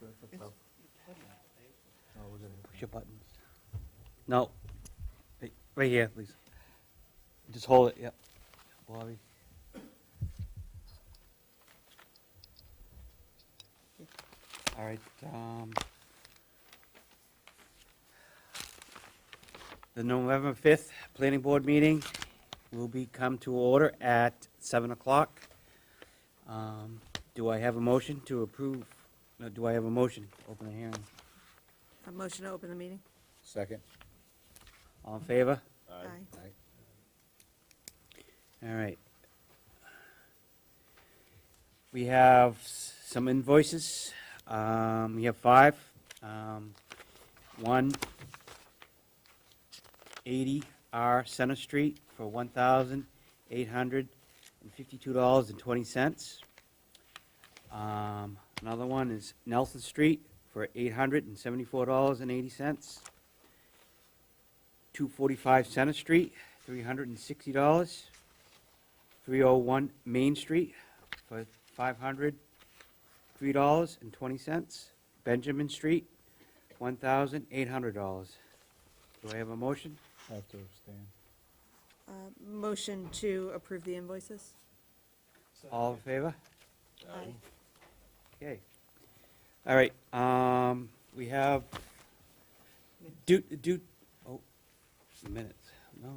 Push your buttons. No. Hey, right here, please. Just hold it, yep. Bobby. All right, the November 5th Planning Board meeting will come to order at 7 o'clock. Do I have a motion to approve? No, do I have a motion to open the hearing? A motion to open the meeting? Second. All in favor? Aye. All right. We have some invoices. We have 5. One, 80 R Center Street for $1,852.20. Another one is Nelson Street for $874.80. 245 Center Street, $360. 301 Main Street for $503.20. Benjamin Street, $1,800. Do I have a motion? I have to abstain. Motion to approve the invoices? All in favor? Aye. Okay. All right, we have, minutes. No,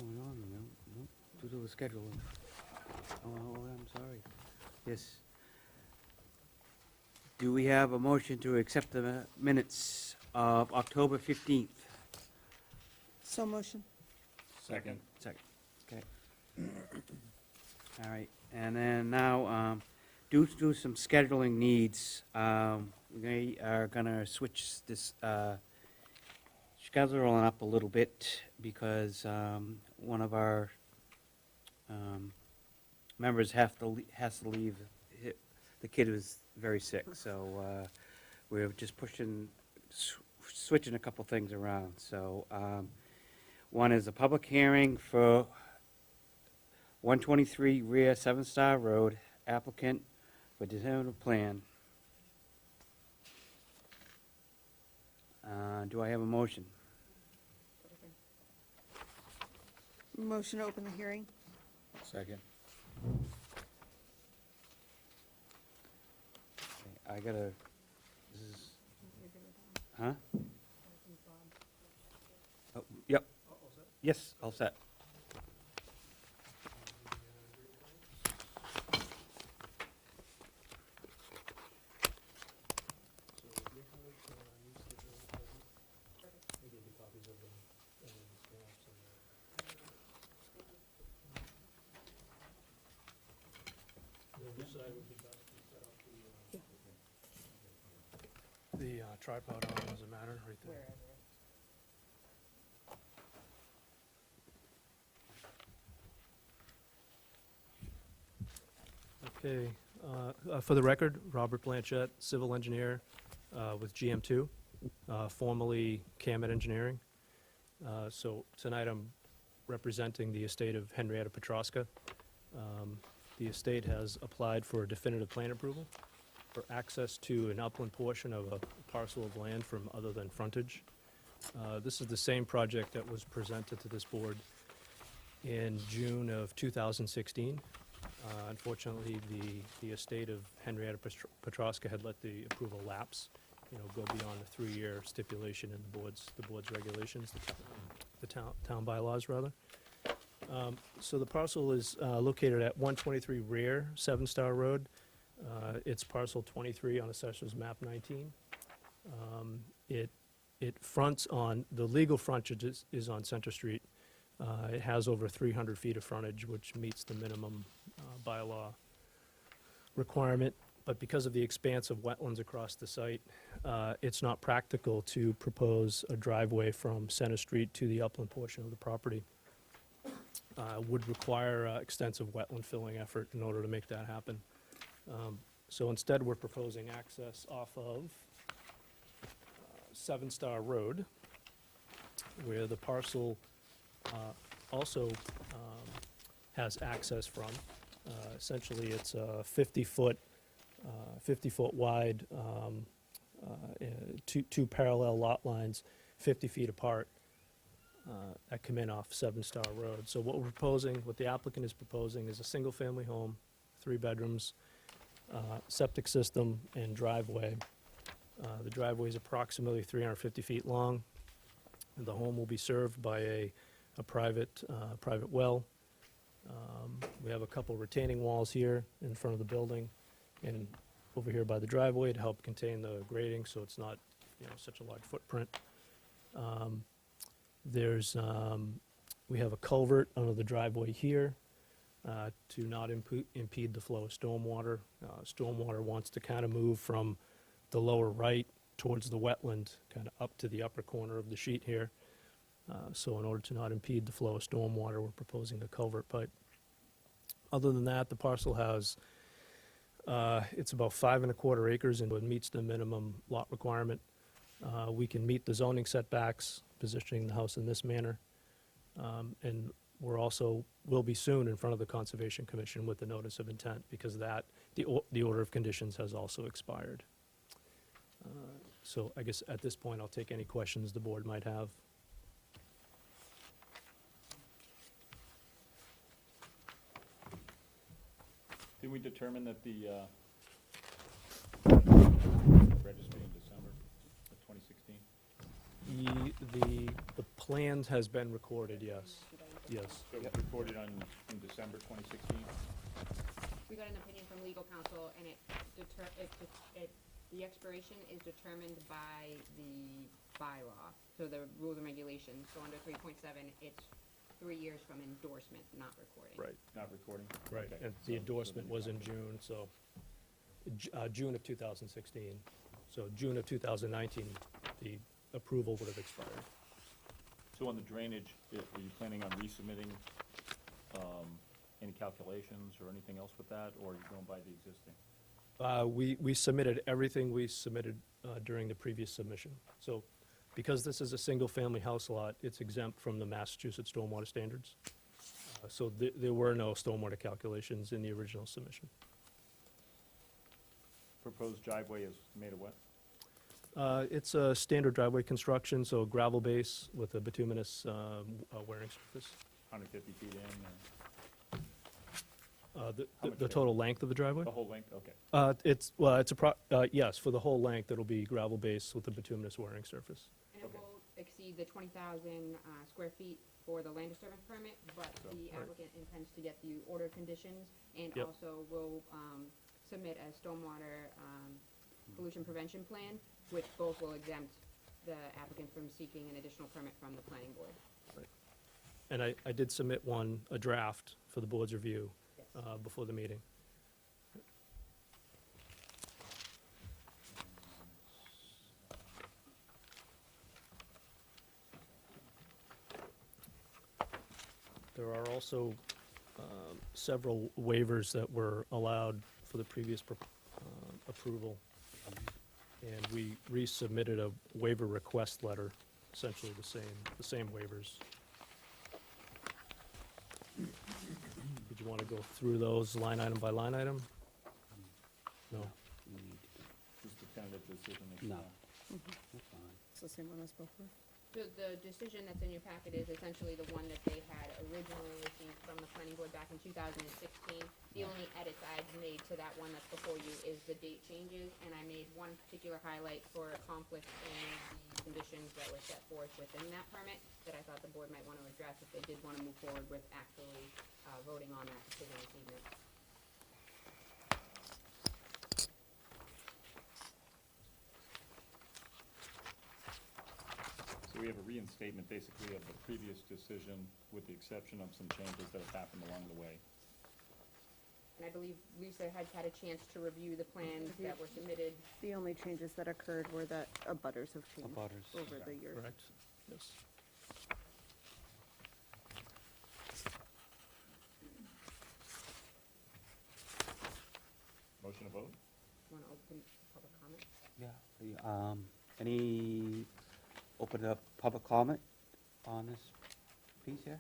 due to the schedule. Oh, I'm sorry. Yes. Do we have a motion to accept the minutes of October 15th? So motion? Second. Second, okay. All right, and then now, due to some scheduling needs, we are gonna switch this, scheduling up a little bit because, one of our, members has to leave. The kid was very sick, so, we're just switching a couple things around, so, one is a public hearing for 123 rear 7 Star Road, applicant for definitive plan. Do I have a motion? Motion to open the hearing? Second. I gotta, this is, huh? Oh, yep. Yes, all set. The tripod on doesn't matter, right there. Okay, for the record, Robert Blanchett, civil engineer with GM2, formerly Camet Engineering. So tonight I'm representing the estate of Henrietta Petroska. The estate has applied for a definitive plan approval for access to an upland portion of a parcel of land from other than frontage. This is the same project that was presented to this board in June of 2016. Unfortunately, the estate of Henrietta Petroska had let the approval lapse, go beyond the 3-year stipulation in the board's regulations, the town bylaws, rather. So the parcel is located at 123 rear 7 Star Road. It's parcel 23 on Assessor's Map 19. It fronts on, the legal frontage is on Center Street. It has over 300 feet of frontage, which meets the minimum bylaw requirement. But because of the expanse of wetlands across the site, it's not practical to propose a driveway from Center Street to the upland portion of the property. Would require extensive wetland filling effort in order to make that happen. So instead, we're proposing access off of 7 Star Road, where the parcel also has access from. Essentially, it's a 50-foot wide two parallel lot lines, 50 feet apart, that come in off Seven Star Road. So what we're proposing, what the applicant is proposing is a single-family home, 3 bedrooms, septic system and driveway. The driveway is approximately 350 feet long. And the home will be served by a private well. We have a couple retaining walls here in front of the building and over here by the driveway to help contain the grading, so it's not, such a large footprint. We have a culvert under the driveway here to not impede the flow of stormwater. Stormwater wants to kind of move from the lower right towards the wetland, kind of up to the upper corner of the sheet here. So in order to not impede the flow of stormwater, we're proposing a culvert pipe. Other than that, the parcel has, it's about 5¼ acres and it meets the minimum lot requirement. We can meet the zoning setbacks, positioning the house in this manner. And we're also, will be soon in front of the Conservation Commission with the notice of intent because the order of conditions has also expired. So I guess at this point, I'll take any questions the board might have. Did we determine that the registry in December of 2016? The plans has been recorded, yes, yes. So it was recorded in December 2016? We got an opinion from legal counsel, and the expiration is determined by the bylaw, so the rules and regulations. So under 3.7, it's 3 years from endorsement, not recording. Right, Not recording? right. Okay. And the endorsement was in June, so, June of 2016. So June of 2019, the approval would have expired. So on the drainage, are you planning on resubmitting any calculations or anything else with that, or are you going by the existing? We submitted everything we submitted during the previous submission. So because this is a single-family house lot, it's exempt from the Massachusetts stormwater standards. So there were no stormwater calculations in the original submission. Proposed driveway is made of what? It's a standard driveway construction, so gravel base with a bituminous wearing surface. 150 feet in, The- How The much the area? total length of the driveway? the whole length? Okay. Yes, for the whole length, it'll be gravel base with a bituminous wearing surface. And it Okay. will exceed the 20,000 square feet for the land disturbance permit, but the Right. applicant intends to get the order of conditions and Yep. also will submit a stormwater pollution prevention plan, which both will exempt the applicant from seeking an additional permit from the planning board. And I did submit a draft for the board's review Yes. before the meeting. There are also several waivers that were allowed for the previous approval. And we resubmitted a waiver request letter, essentially the same waivers. Did you want to go through those line item by line item? No? We need to do- Just the tentative decision. is, No. That's fine. It's the same one as before. So the decision that's in your packet is essentially the one that they had originally received from the planning board back in 2016. The only edits I've made to that one that's before you is the date changes, and I made one particular highlight for a conflict in the conditions that were set forth within that permit that I thought the board might want to address if they did want to move forward with actually voting on that decision this evening. So we have a reinstatement basically of the previous decision with the exception of some changes that have happened along the way. And I believe Lisa had had a chance to review the plans that were submitted. The only changes that occurred were that abutters have changed Abutters. over the years. Correct? Yes. Motion to vote? Want to open public comment? Yeah, any open up public comment on this piece here?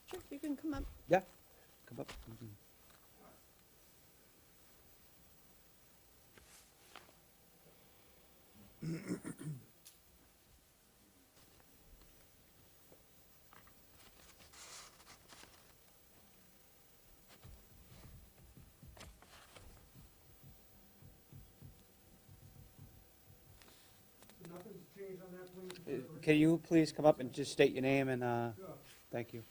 Sure, you can come up. Yeah, come up. Mhm. change on that, please? Can you please come up and just state your name and, thank you.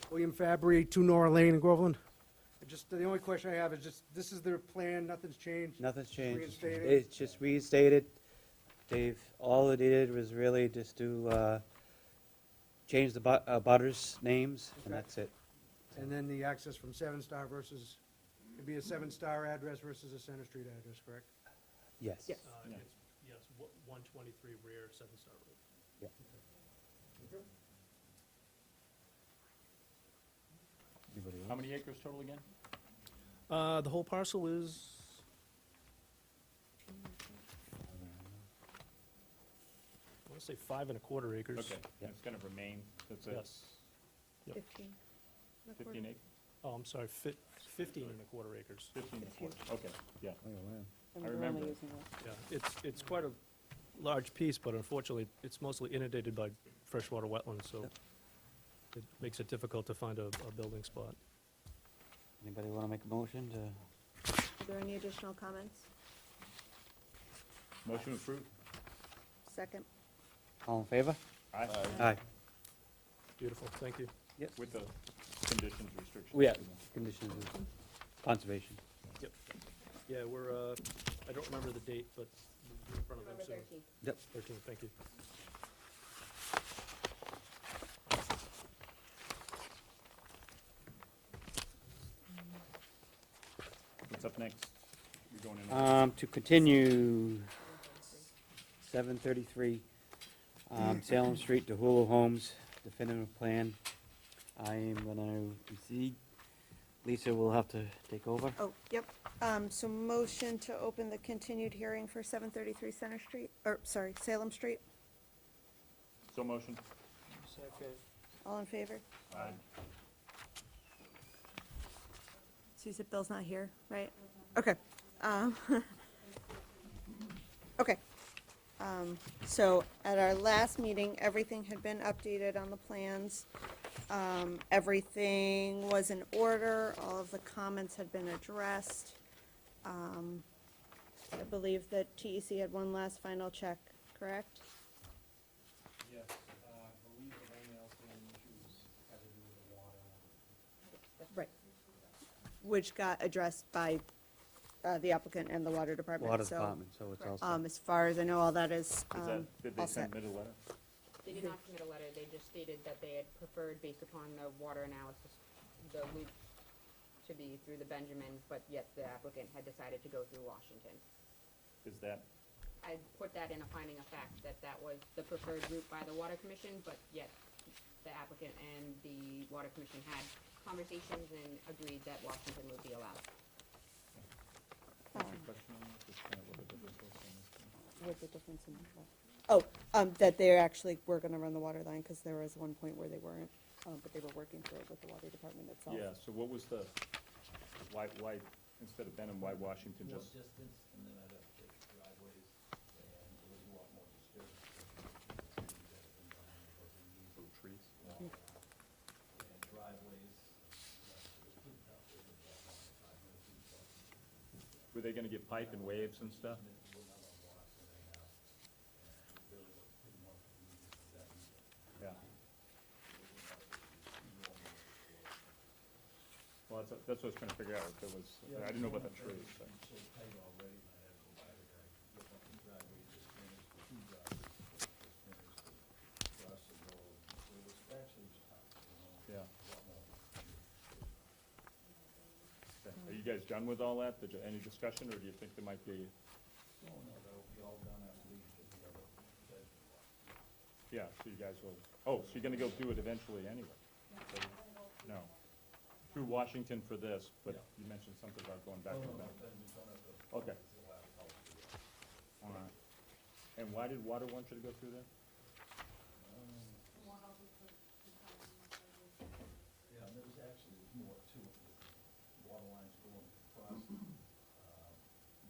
William Fabry, 2 Nora Lane in Groveland. Just, the only question I have is just, this is their plan, nothing's changed? Nothing's changed. Reinstated? It's just reinstated. Dave, all it did was really just to, change the butters' names, and Okay. that's it. And then the access from Seven Star versus, it'd be a Seven Star address versus a Center Street address, correct? Yes. Yes. Yeah. Yes, 123 rear, 7-star road. Anybody How else? many acres total again? The whole parcel is, I want to say 5 1/4 acres. Okay, Yeah. it's gonna remain, that's it, Yes. Yep. 15. 15 acres, Oh, I'm sorry, 15 1/4 acres. 15 and a quarter, okay, yeah. And I we're remember only it. using the- Yeah, it's quite a large piece, but unfortunately, it's mostly inundated by freshwater wetlands, so Yep. it makes it difficult to find a building spot. Anybody want to make a motion to? Are there any additional comments? Motion approved? Second? All in favor? Aye. Aye. Beautiful, thank you. With the conditions, restrictions. Yeah, conditions of conservation. Yeah, we're, I don't remember the date, but we're in front of them November soon. 13th. 13, thank you. What's up next? You're going in. To continue, 733 Salem Street to Hulu Homes, definitive plan. I am gonna proceed. Lisa will have to take over. Oh, yep. So motion to open the continued hearing for 733 Center Street, or, sorry, Salem Street. So motion? All in favor? Aye. So you said Bill's not here, right? Okay. Okay. So at our last meeting, everything had been updated on the plans. Everything was in order, all of the comments had been addressed. I believe that TEC had one last final check, correct? Yes, I believe the only outstanding issues had to do with the water. Right. Which got addressed by the applicant and the water department, Water so, department, so it's all set. as far as I know, all that is, Is that, did they all set. submit a letter? They did not submit a letter, they just stated that they had preferred, based upon the water analysis, the loop to be through the Benjamin, but yet the applicant had decided to go through Washington. Is that, I put that in a finding of fact, that that was the preferred route by the water commission, but yet the applicant and the water commission had conversations and agreed that Washington would be allowed. what's your question on that? Just kind of what the difference was on this one? What's the difference in oh, that they actually were gonna run the water line, because there was one point where they weren't, but they were working through it with the water department itself. Yeah, so what was the, why, instead of Benham, why Washington More just? distance, and then I'd have to take driveways, and there was a lot more disturbance. Little trees? And driveways, it was pretty tough, it was about 500 feet plus. Were they gonna get pipe and waves and stuff? Yeah. Well, that's what I was trying to figure out, if there was, I didn't know about the trees, so. So tight already, and I had to go by the guy, rip up the driveway, just finished, the 2 driveways, just finished, across the road. It was actually tough, you know? Yeah. A lot more. Okay. Are you guys done with all that? Did you, any discussion, or do you think there might be? No, that'll be all done after we get the other side. Yeah, so you guys will, oh, so you're gonna go do it eventually anyway? So- No. Through Washington for this, but you mentioned something about going back to that. Okay. All right. And why did water want you to go through there? Yeah, and there was actually more to it, with water lines going across,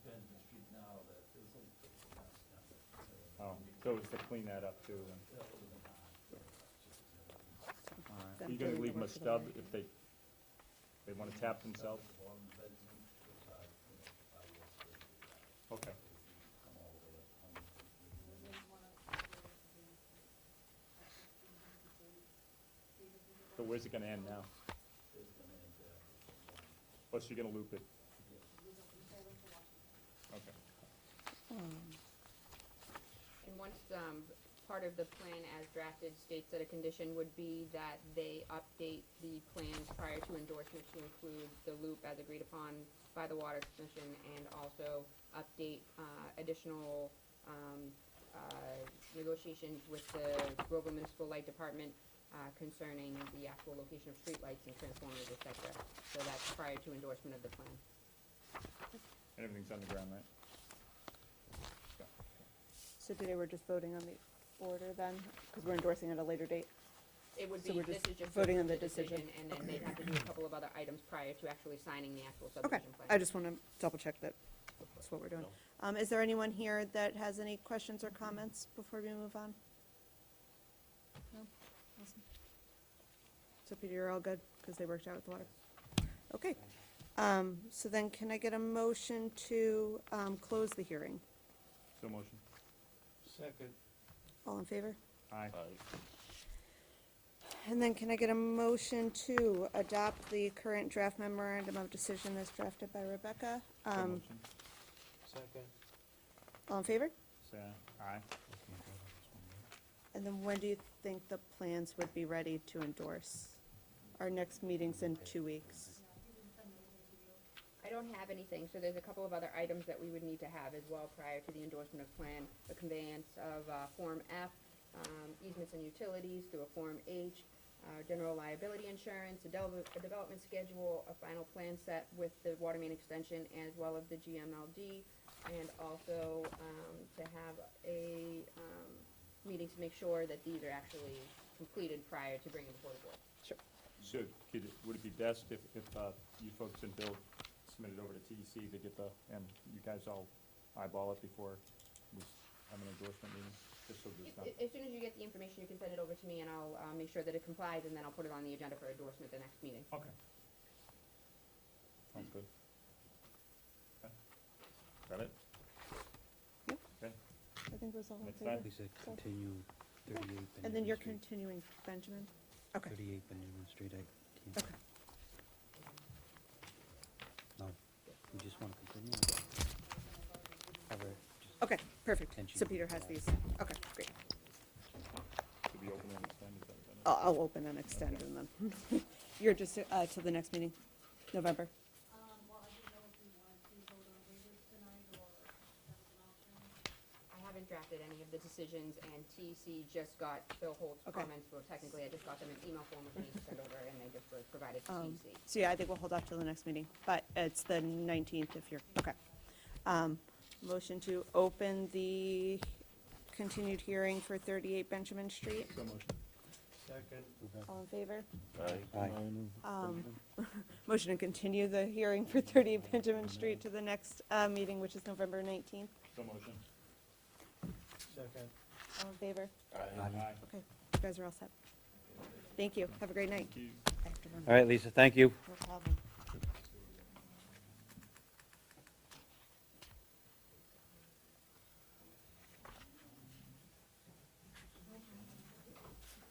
Benjamin Street now, that there's a little bit of a mess down there. Oh, so it's to clean that up too, then? That would have been hard. All right. Them Are you gonna doing the leave them a work for the stub water. if they wanna tap themselves? Okay. So where's it gonna end now? It's gonna end there. What's she gonna loop it? Okay. And once, part of the plan as drafted states that a condition would be that they update the plans prior to endorsement to include the loop as agreed upon by the Water Commission, and also update, additional, negotiations with the Groveland Municipal Light Department, concerning the actual location of streetlights and transformers, et cetera. So that's prior to endorsement of the plan. And everything's underground, right? So today we're just voting on the order then, because we're endorsing at a later date? It would So be, we're this just is just voting on the the decision. and then they'd have to do a couple of other items prior to actually signing the actual Okay, subdivision plan. I just want to double check that that's what we're doing. Is there anyone here that has any questions or comments before we move on? No? Awesome. So Peter, you're all good, because they worked out with the water? Okay. So then can I get a motion to close the hearing? So motion. Second. All in favor? Aye. And then can I get a motion to adopt the current draft memorandum of decision as drafted by Rebecca? So motion. Second. All in favor? Say aye. And then when do you think the plans would be ready to endorse? Our next meeting's in 2 weeks. I don't have anything, so there's a couple of other items that we would need to have as well prior to the endorsement of plan. A conveyance of, Form F, easements and utilities through a Form H, general liability insurance, a development schedule, a final plan set with the water main extension as well as the GMLD, and also, to have a, meeting to make sure that these are actually completed prior to bringing before the board. So, would it be best if you folks and Bill submit it over to TEC to get the, and you guys all eyeball it before we have an endorsement meeting? Just so there's not, As soon as you get the information, you can send it over to me, and I'll, make sure that it complies, and then I'll put it on the agenda for endorsement the next meeting. okay. Sounds good. Okay. Got it? Yep. Okay. I think it was all in Next favor. time. We said continue 38 Benjamin And then you're Street. continuing, Benjamin? Okay. 38 Benjamin Street, I can't. Okay. No, we just want to continue. Have her just- Okay, perfect. Tension. So Peter has these. Okay, great. To be open and extended, is that better? I'll open and extend and then, you're just, till the next meeting, November? Well, I didn't know if we wanted to vote on waivers tonight, or if that was an option. I haven't drafted any of the decisions, and TEC just got Phil Holt's Okay. comments, well, technically, I just got them in email form, which I need to send over, and they just were provided to Um, TEC. So yeah, I think we'll hold off till the next meeting, but it's the 19th if you're, okay. Motion to open the continued hearing for 38 Benjamin Street. So motion. Second. All in favor? Aye. Motion to continue the hearing for 38 Benjamin Street to the next meeting, which is November 19th. So motion. Second. All in favor? Aye. Okay, you guys are all set. Thank you. Have a great night. Thank you. I have to run. All right, Lisa, thank you. No problem.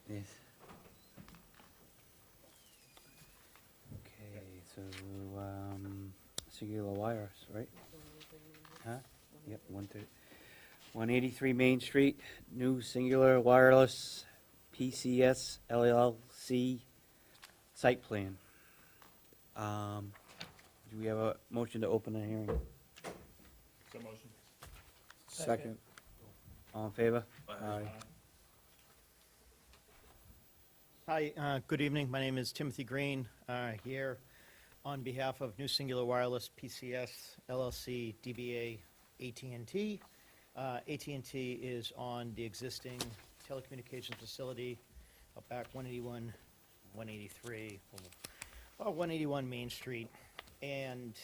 Yes. Okay, so, Singular Wires, right? Huh? Yep, 183 Main Street, new Singular Wireless PCS LLC site plan. Do we have a motion to open the hearing? So motion. Second. All in favor? Hi, good evening. My name is Timothy Green, here on behalf of New Singular Wireless PCS LLC DBA AT&T. AT&T is on the existing telecommunications facility up back 181, 183, or 181 Main Street. And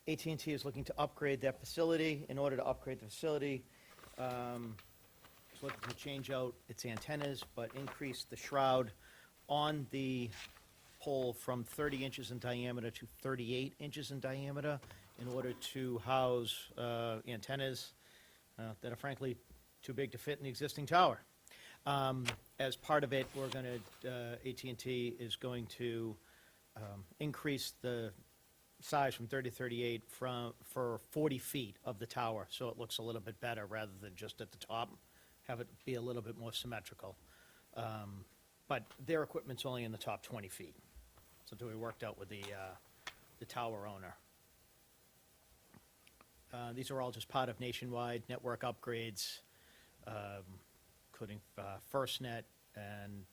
AT&T is looking to upgrade that facility. In order to upgrade the facility, it's looking to change out its antennas, but increase the shroud on the pole from 30 inches in diameter to 38 inches in diameter in order to house antennas that are frankly too big to fit in the existing tower. as part of it, we're gonna, AT&T is going to increase the size from 30 to 38 for 40 feet of the tower, so it looks a little bit better rather than just at the top, have it be a little bit more symmetrical. But their equipment's only in the top 20 feet. So we worked out with the tower owner. These are all just part of nationwide network upgrades, including FirstNet and,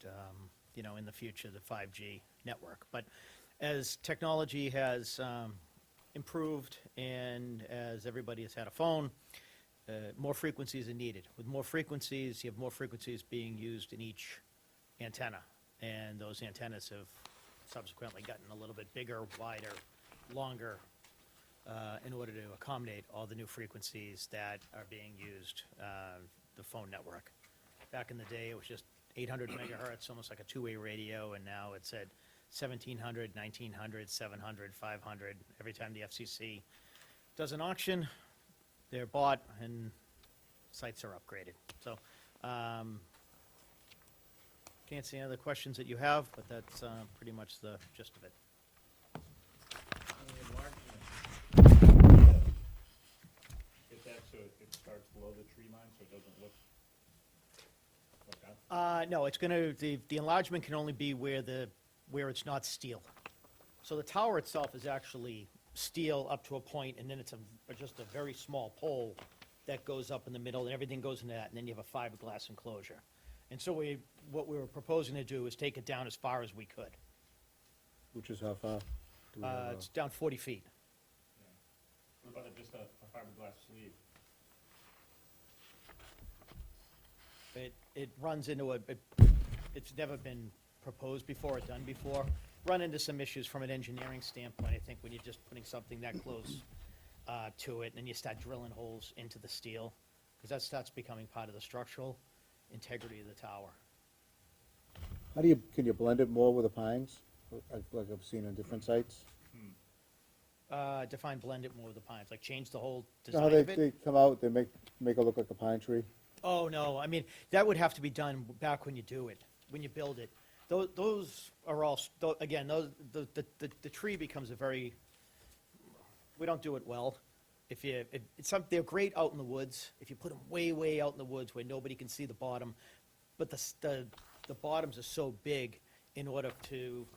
in the future, the 5G network. But as technology has improved and as everybody has had a phone, more frequencies are needed. With more frequencies, you have more frequencies being used in each antenna. And those antennas have subsequently gotten a little bit bigger, wider, longer, in order to accommodate all the new frequencies that are being used, the phone network. Back in the day, it was just 800 megahertz, almost like a two-way radio, and now it's at 1700, 1900, 700, 500. Every time the FCC does an auction, they're bought and sites are upgraded. So, can't see any other questions that you have, but that's pretty much the gist of it. If that's so it starts below the tree line, so it doesn't look like that? No, it's gonna, the enlargement can only be where it's not steel. So the tower itself is actually steel up to a point, and then it's just a very small pole that goes up in the middle, and everything goes into that, and then you have a fiberglass enclosure. And so what we were proposing to do is take it down as far as we could. Which is how far? Do we have, It's down 40 feet. What about just a fiberglass sleeve? It runs into it's never been proposed before or done before. Run into some issues from an engineering standpoint, I think, when you're just putting something that close to it, and then you start drilling holes into the steel, because that starts becoming part of the structural integrity of the tower. can you blend it more with the pines, like I've seen on different sites? Define blend it more with the pines, like change the whole You know design how of it? they come out, they make it look like a pine tree? Oh, no, I mean, that would have to be done back when you do it, when you build it. Those are all, again, the tree becomes a very, we don't do it well. They're great out in the woods, if you put them way, way out in the woods where nobody can see the bottom, but the bottoms are so big in order to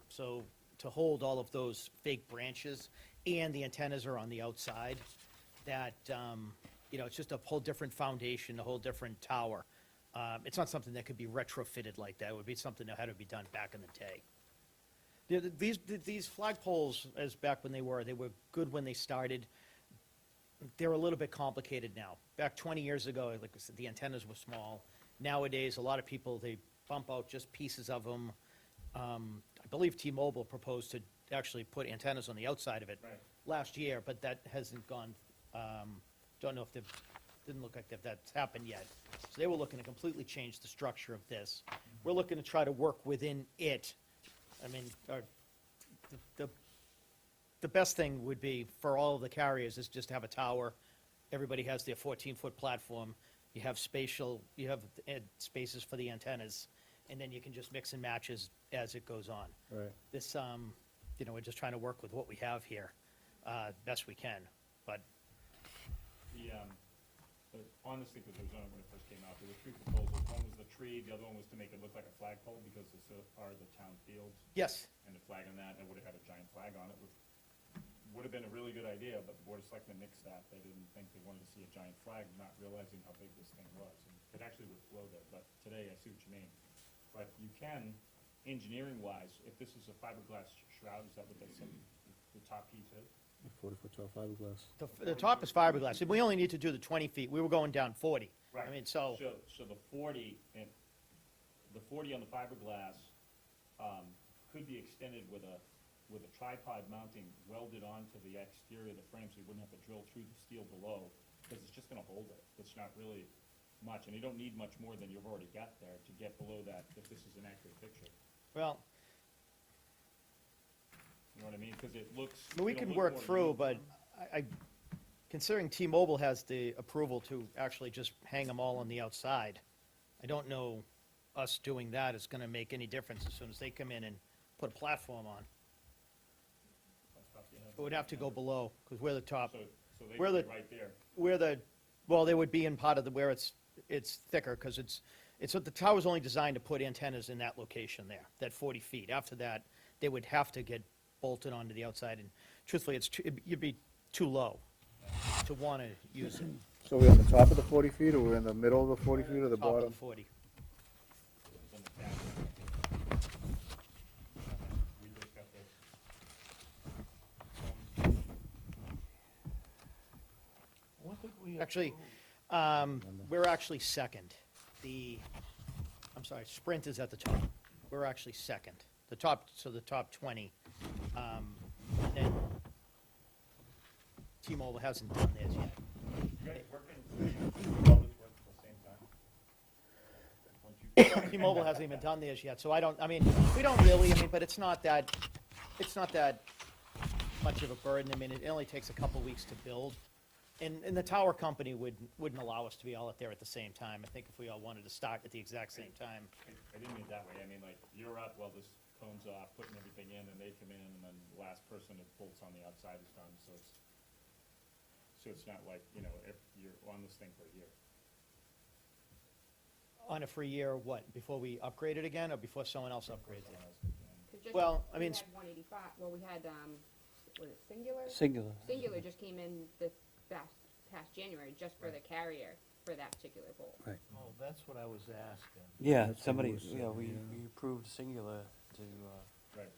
hold all of those fake branches, and the antennas are on the outside, that, it's just a whole different foundation, a whole different tower. It's not something that could be retrofitted like that. It would be something that had to be done back in the day. These flagpoles, as back when they were good when they started. They're a little bit complicated now. Back 20 years ago, like I said, the antennas were small. Nowadays, a lot of people, they bump out just pieces of them. I believe T-Mobile proposed to actually put antennas on the outside of it Right. last year, but that hasn't gone, don't know if didn't look like that's happened yet. So they were looking to completely change the structure of this. We're looking to try to work within it. I mean, the best thing would be for all of the carriers is just to have a tower. Everybody has their 14-foot platform. You have spaces for the antennas, and then you can just mix and match as it goes on. Right. This, we're just trying to work with what we have here, best we can, but Honestly, because Arizona, when it first came out, there were three proposals. One was the tree, the other one was to make it look like a flagpole, because this are the town fields, yes, and the flag on that, and it would have had a giant flag on it, which would have been a really good idea, but the Board of Selectmen nixed that. They didn't think they wanted to see a giant flag, not realizing how big this thing was. And it actually would flow there, but today I see what you mean. But you can, engineering-wise, if this is a fiberglass shroud, is that what they said, the top piece is? 40-foot tall fiberglass. the top is fiberglass. We only need to do the 20 feet. We were going down 40. Right. I mean, so, So the 40, and the 40 on the fiberglass, could be extended with a tripod mounting welded onto the exterior of the frame, so you wouldn't have to drill through the steel below, because it's just gonna hold it. It's not really much, and you don't need much more than you've already got there to get below that, if this is an accurate picture. well, You know what I mean? Because it looks. we it'll can look work more through, but uniform. considering T-Mobile has the approval to actually just hang them all on the outside, I don't know us doing that is gonna make any difference as soon as they come in and put a platform on. It would have to go below, because we're the top, So they Where would the- be right there. we're the, well, they would be in part of the, where it's thicker, because the tower's only designed to put antennas in that location there, that 40 feet. After that, they would have to get bolted onto the outside, and truthfully, you'd be too low to want to use it. So we're on the top of the 40 feet, or we're in the middle of the 40 feet, or the Top of bottom? the 40. It's in the back. We just got this. One thing we Actually, we're actually second. I'm sorry, Sprint is at the top. We're actually second. The top 20. And then T-Mobile hasn't done theirs yet. You guys working, all this work at the same time? Once you- T-Mobile hasn't even done theirs yet, so we don't really, but it's not that much of a burden. It only takes a couple weeks to build. And the tower company wouldn't allow us to be all out there at the same time. I think if we all wanted to start at the exact same time. I didn't mean it that way, I mean, like, you're up while this cone's off, putting everything in, and they come in, and then the last person that bolts on the outside is done, so it's not like, if you're on this thing for a year. On a free year, what, before we upgrade it again, or before someone else upgrades it? Someone else comes in. 'Cause just- Well, I we mean, had 185, well, we had, was it Singular? Singular. Singular just came in this past January, just for the carrier, for that particular pole. Oh, that's what I was asking. Yeah, That's what somebody, was said, yeah, we yeah. approved Singular to Right.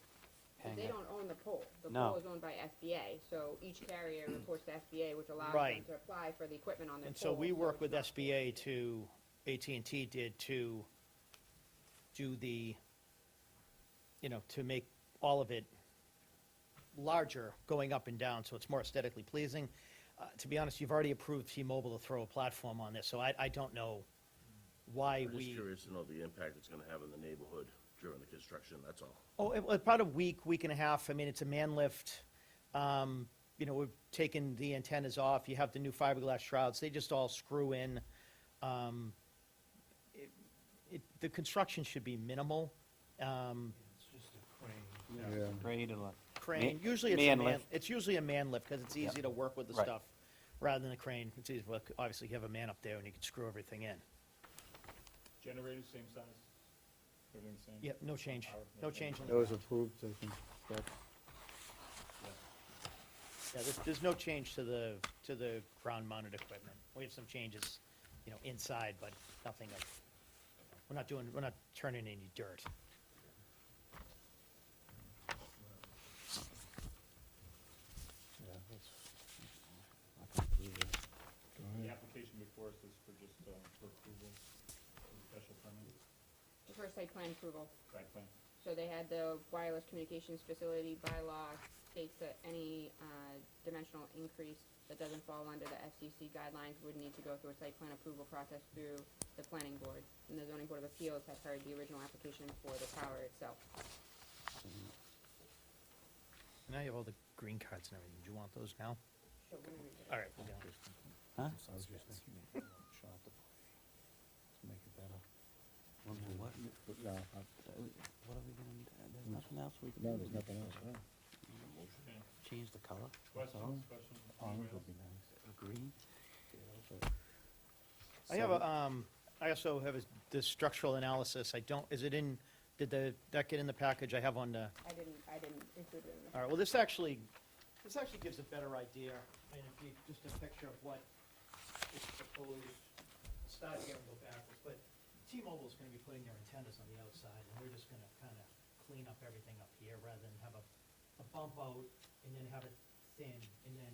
hang They it. don't own the pole. The No. pole is owned by SBA, so each carrier reports to SBA, which allows them Right. to apply for the equipment on their pole. And so we work it's with not- SBA to, AT&T did to do the, to make all of it larger going up and down, so it's more aesthetically pleasing. To be honest, you've already approved T-Mobile to throw a platform on this, so I don't know why I'm just we. curious to know the impact it's gonna have in the neighborhood during the construction, that's all. Oh, about a week and a half. It's a man lift. We've taken the antennas off. You have the new fiberglass shrouds. They just all screw in. The construction should be minimal. It's just a crane. Yeah. Grade and what? Crane, Ma- usually man lift. it's usually a man lift because it's easy to work with the Right. stuff rather than a crane. It's easy, well, obviously you have a man up there and you can screw everything in. Generators, same size? Everything the same? Yep, no change. Power, No change in That the was approved, I think. That- Yeah, there's no change to the ground mounted equipment. We have some changes, inside, but nothing of, we're not turning any dirt. yeah, that's- I can approve it. Go The ahead. application before us is for just, for approval, of the special permit, The first site plan approval. site plan. So they had the wireless communications facility bylaw states that any dimensional increase that doesn't fall under the FCC guidelines would need to go through a site plan approval process through the planning board. And the zoning board of appeals has heard the original application for the tower itself. Now you have all the green cards and everything. Do you want those now? So when we- All right, we'll go. Huh? I was just thinking, shop the play, to make it better. What, But no, what are we gonna, there's nothing else we can do? no, there's nothing else, no. Change the color? That's all? Questions? Orange would be nice. Green? I have I also have the structural analysis. Did that get in the package? I have on the, I didn't include it in the. all right, well, this actually gives a better idea. If you, just a picture of what is proposed, start here and go backwards, but T-Mobile's gonna be putting their antennas on the outside, and we're just gonna kind of clean up everything up here, rather than have a bump out, and then have it thin, and then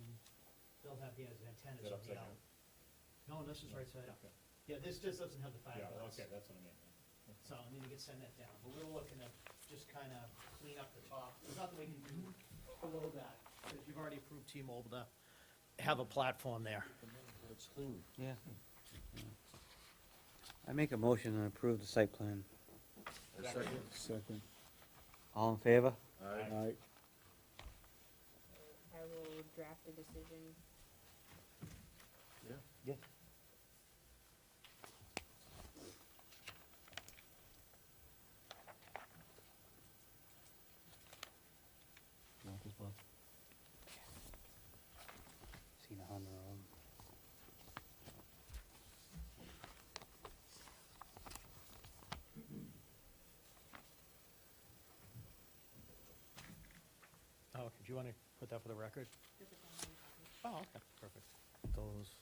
they'll have the antennas Is that on the upside out. down? No, this is right side up. Okay. Yeah, this just doesn't have the Yeah, fiberglass. okay, that's what I mean. So, I mean, you can send that down, but we're looking to just kind of clean up the top. There's nothing we can do below that, because you've already approved T-Mobile to have a platform there. It's clean. Yeah. I make a motion to approve the site plan. A second? Second. All in favor? Aye. Aye. I will draft a decision. Yeah. Seen 100 of them. Oh, okay. Do you want to put that for the record? Oh, okay, perfect. Those.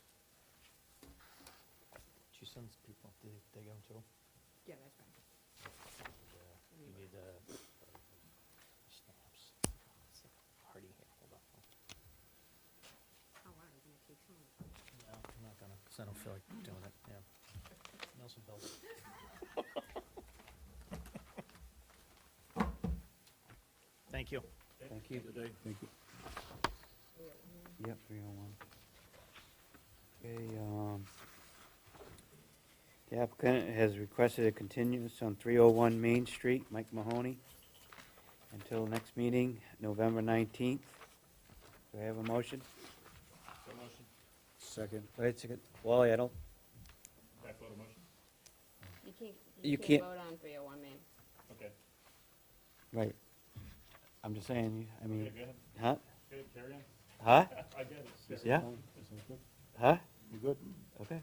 She sends people, did they go too? Yeah, that's fine. You need the stamps. It's hardy here, hold on. Oh, wow, you're gonna take some of it. No, I'm not gonna, because I don't feel like doing it, yeah. Nelson Bill. Thank you. Thank you. Thank you. Yep, 301. Okay, the applicant has requested a continuance on 301 Main Street, Mike Mahoney, until next meeting, November 19th. Do I have a motion? So motion, Second. Wait a second. Wally, I don't, back vote of motion? You You can't- can't vote on 301 Main. Okay, right. I'm just saying, I okay, mean, go ahead, huh? good, carry on. Huh? I get it. Yeah? Sounds good? Huh? You good? Okay.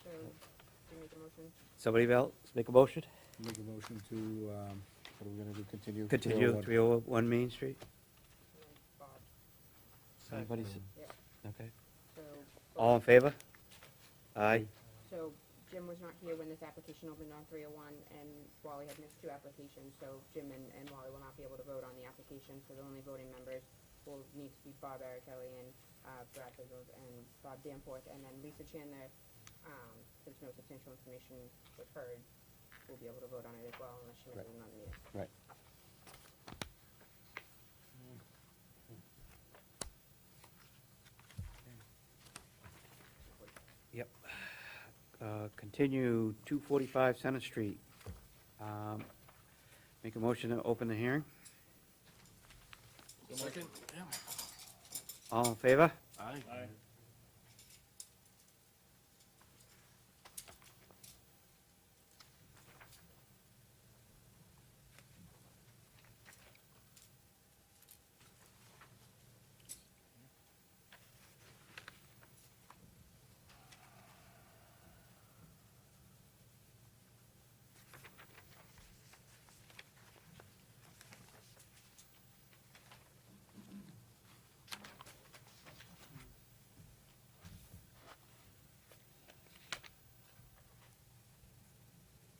So, do you make a motion? Somebody else make a motion? Make a motion to, what are we gonna do, continue? Continue 301? 301 Main Street? And then Bob. Anybody? Yeah. Okay. So. All in favor? Aye. So Jim was not here when this application opened on 301, and Wally had missed two applications, so Jim and Wally will not be able to vote on the application, so the only voting members will need to be Bob Aratelli and Brad Bizzles and Bob Danforth, and then Lisa Chandler, since no substantial information was heard, will be able to vote on it as well unless she misses another meeting. Right. Yep. Continue 245 Center Street. Make a motion to open the hearing. Second? Yeah. All in favor? Aye. Aye.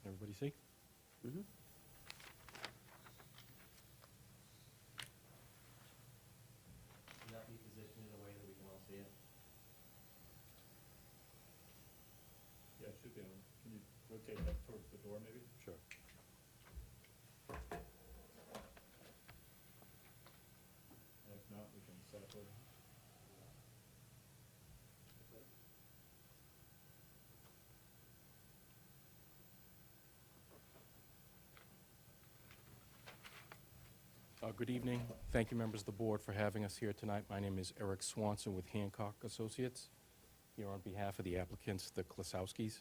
Everybody see? Mhm. Can that be positioned in a way that we can all see it? Yeah, it should be, can you rotate that towards the door maybe? Sure. And if not, we can set up a. Good evening. Thank you, members of the board, for having us here tonight. My name is Eric Swanson with Hancock Associates, here on behalf of the applicants, the Klasowskis.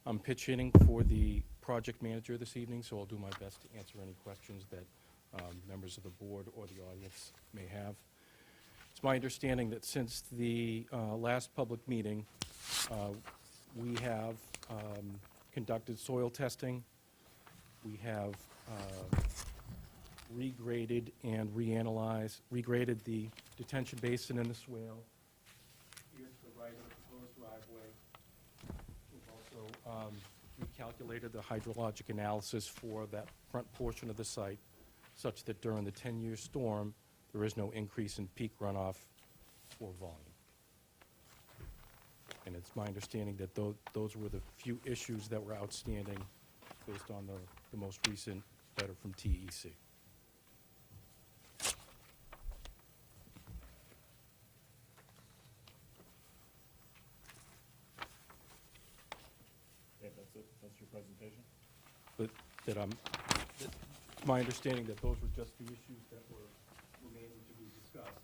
I'm pitch hitting for the project manager this evening, so I'll do my best to answer any questions that members of the board or the audience may have. It's my understanding that since the last public meeting, we have conducted soil testing. We have regraded and regraded the detention basin and the swale here to the right of the proposed driveway. We've also recalculated the hydrologic analysis for that front portion of the site, such that during the 10-year storm, there is no increase in peak runoff or volume. And it's my understanding that those were the few issues that were outstanding based on the most recent letter from TEC. Yeah, that's it, that's your presentation? But my understanding that those were just the issues that were remaining to be discussed.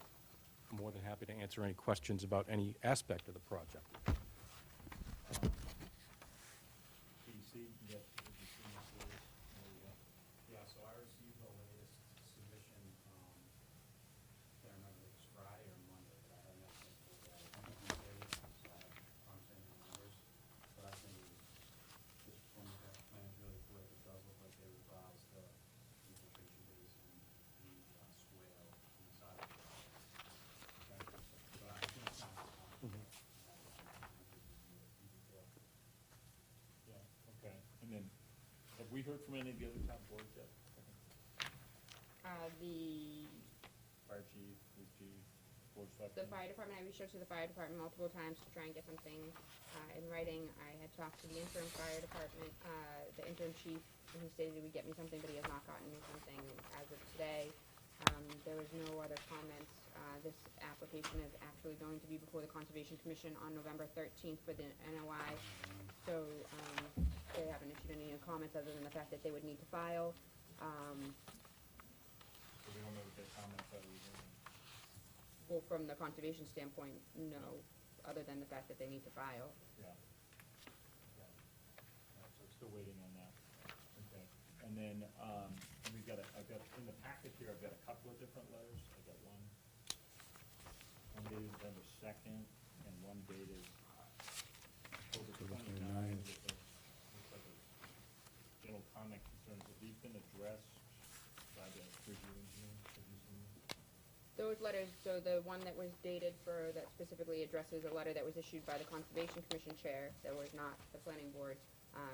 I'm more than happy to answer any questions about any aspect of the project. PDC, you got, did you see this letter? There you go. Yeah, so I received the latest submission, their heard from any of the other town boards yet? The Fire chief, police chief, board of The selectmen? fire department, I reached out to the fire department multiple times to try and get something, in writing. I had talked to the interim fire department, the interim chief, and he stated he would get me something, but he has not gotten me something as of today. There was no other comments. This application is actually going to be before the Conservation Commission on November 13th for the NOI. So, they haven't issued any comments other than the fact that they would need to file. So we don't know what their comments are either. Well, from the conservation standpoint, no, other than the fact that they need to file. Yeah. Okay. All right, so we're still waiting on that. Okay. And then, I've got, in the packet here, I've got a couple of different letters. I've got one dated November 2nd, and one dated October 29th. Looks like a general comment concerns, have these been addressed by the review engineer? Have you seen them? Those letters, so the one that was dated that specifically addresses a letter that was issued by the Conservation Commission chair, that was not the planning board,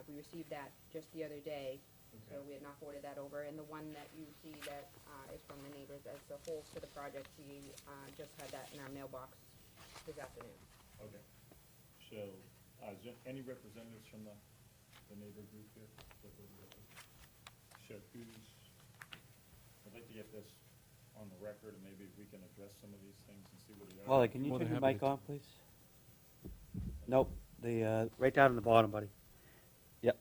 we received that just the other day, so Okay. we had not forwarded that over. And the one that you see that is from the neighbors as the whole to the project, we just had that in our mailbox this afternoon. Okay. So, is there any representatives from the neighbor group here? So I'd like to get this on the record, and maybe we can address some of these things and see what they are. Wally, can you More turn than your happy mic to. on, please? Nope, right down on the bottom, buddy. Yep,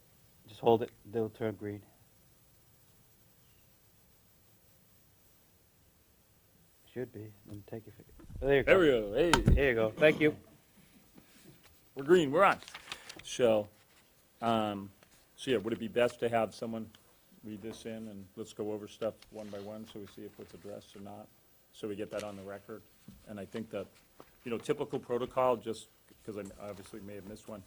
just hold it, it'll turn green. Should be, and take your, there you go. There we go, hey, There you go, thank you. we're green, we're on. So, yeah, would it be best to have someone read this in, and let's go over stuff one by one, so we see if it's addressed or not, so we get that on the record? And I think that, typical protocol, just because I obviously may have missed one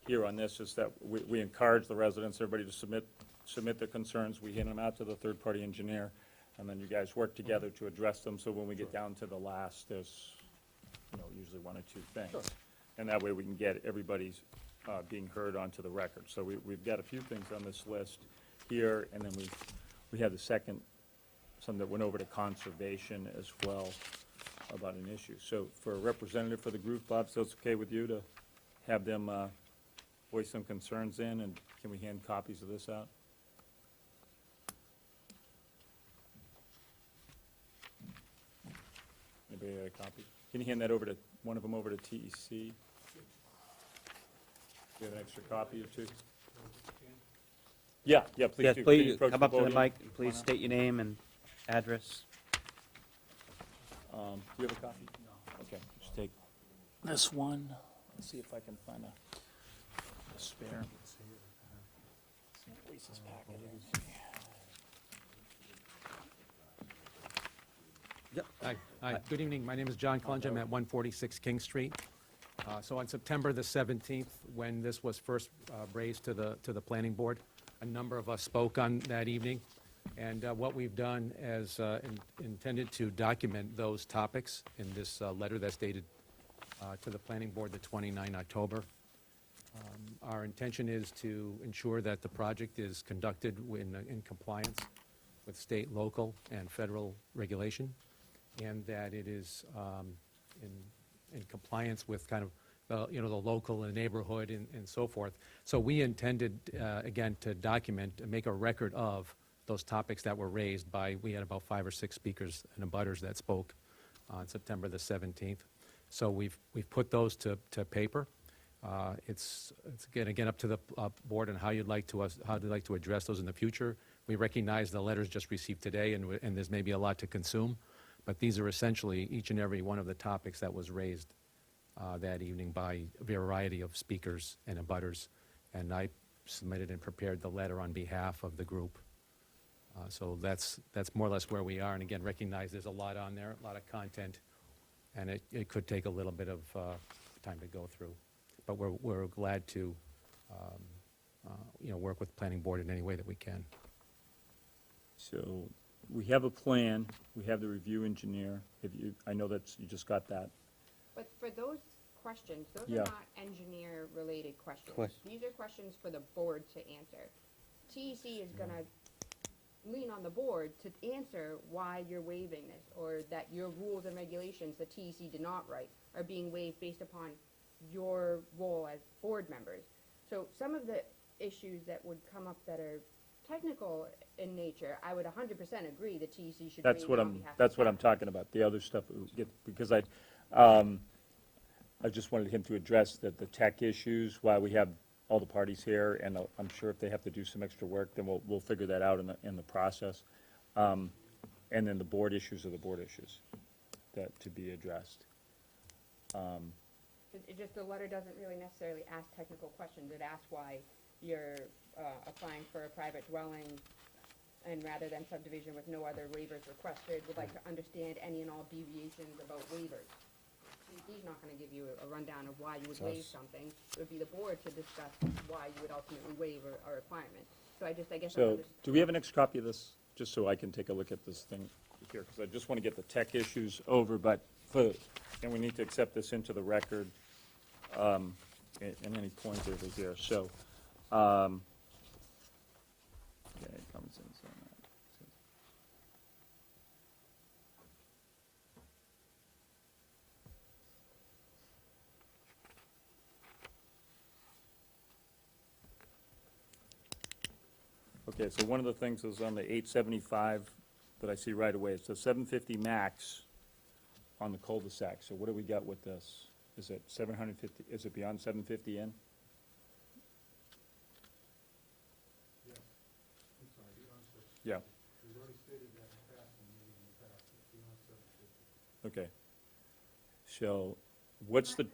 here on this, is that we encourage the residents, everybody to submit their concerns, we hand them out to the third-party engineer, and then you guys work together to address them, so when we get down to the last, there's, usually one or two things. And that way we can get everybody's being heard onto the record. So we've got a few things on this list here, and then we had the second, some that went over to conservation as well about an issue. So for a representative for the group, Bob, so it's okay with you to have them voice some concerns in, and can we hand copies of this out? Anybody got a copy? Can you hand that over to, one of them over to TEC? Do you have an extra copy or two? Yeah, please Yes, do. Can you please, approach come the up to the podium? mic, and please Why not? state your name and address. Do you have a copy? No. Okay, just take this one. Let's see if I can find a spare. Lisa's packet is. Hi, good evening. My name is John Clunge. I'm at 146 King Street. So on September the 17th, when this was first raised to the planning board, a number of us spoke on that evening. And what we've done is intended to document those topics in this letter that's dated to the planning board the 29th October. Our intention is to ensure that the project is conducted in compliance with state, local, and federal regulation, and that it is in compliance with kind of, the local and neighborhood and so forth. So we intended, again, to document, and make a record of those topics that were raised by, we had about 5 or 6 speakers and abutters that spoke on September the 17th. So we've put those to paper. It's again up to the board and how you'd like to address those in the future. We recognize the letters just received today, and there's maybe a lot to consume, but these are essentially each and every one of the topics that was raised that evening by a variety of speakers and abutters, and I submitted and prepared the letter on behalf of the group. So that's more or less where we are, and again, recognize there's a lot on there, a lot of content, and it could take a little bit of time to go through. But we're glad to, work with the planning board in any way that we can. So we have a plan, we have the review engineer. I know that you just got that. But for those questions, those Yeah. are not engineer-related questions. Question. These are questions for the board to answer. TEC is gonna lean on the board to answer why you're waiving this, or that your rules and regulations that TEC did not write are being waived based upon your role as board members. So some of the issues that would come up that are technical in nature, I would 100% agree that TEC should That's raise what on I'm, behalf of that's what staff. I'm talking about, the other stuff, because I just wanted him to address the tech issues, why we have all the parties here, and I'm sure if they have to do some extra work, then we'll figure that out in the process. And then the board issues are the board issues that to be addressed. It just, the letter doesn't really necessarily ask technical questions, it asks why you're applying for a private dwelling, and rather than subdivision with no other waivers requested, would like to understand any and all deviations about waivers. He's not gonna give you a rundown of why you would waive something, it would be the board to discuss why you would ultimately waive a requirement. So I guess I'm So, do we have an extra copy of this, just so I can take a look at this thing here? Because I just want to get the tech issues over, but and we need to accept this into the record, in any point over here, so, okay, common sense on that. Okay, so one of the things is on the 875 that I see right away, it says 750 max on the cul-de-sac, so what do we got with this? Is it 750, is it beyond 750 in? Yeah. We've already stated that in the past, and maybe in the past, it's beyond 750. Okay. So, what's the?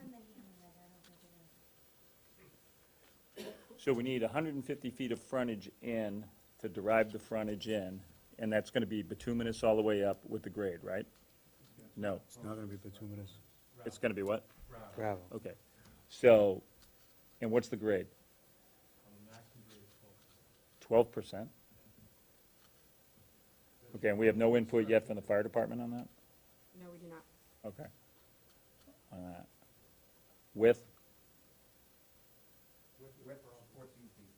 So we need 150 feet of frontage in to derive the frontage in, and that's gonna be bituminous all the way up with the grade, right? No, It's not gonna be bituminous. it's gonna be what? Gravel. Okay. So, and what's the grade? 12%? Okay, and we have no input yet from the fire department on that? No, we do not. Okay. On that. Width? Width around 14 feet.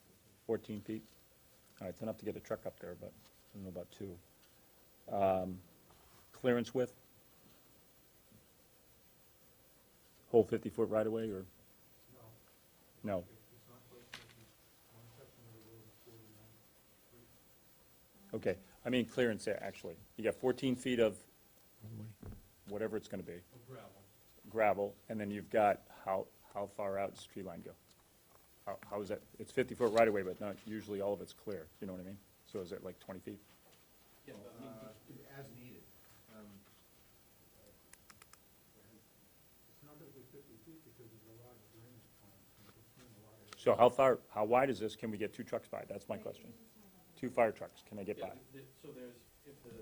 14 feet? All right, it's enough to get a truck up there, but I don't know about 2. Clearance width? Whole 50-foot right-of-way, or? No. It's not quite 50. One section of the road is 49. Okay, I mean clearance there, actually. You got 14 feet of whatever it's gonna be. Gravel, and then you've got how far out does the tree line go? How is that, it's 50-foot right-of-way, but not usually all of it's clear, you know what I mean? So is it like 20 feet? As needed. It's not gonna be 50 feet because there's a lot of drainage plans in between a lot of. So how wide is this? Can we get 2 trucks by? That's my question. 2 fire trucks, can they get by? So there's, if the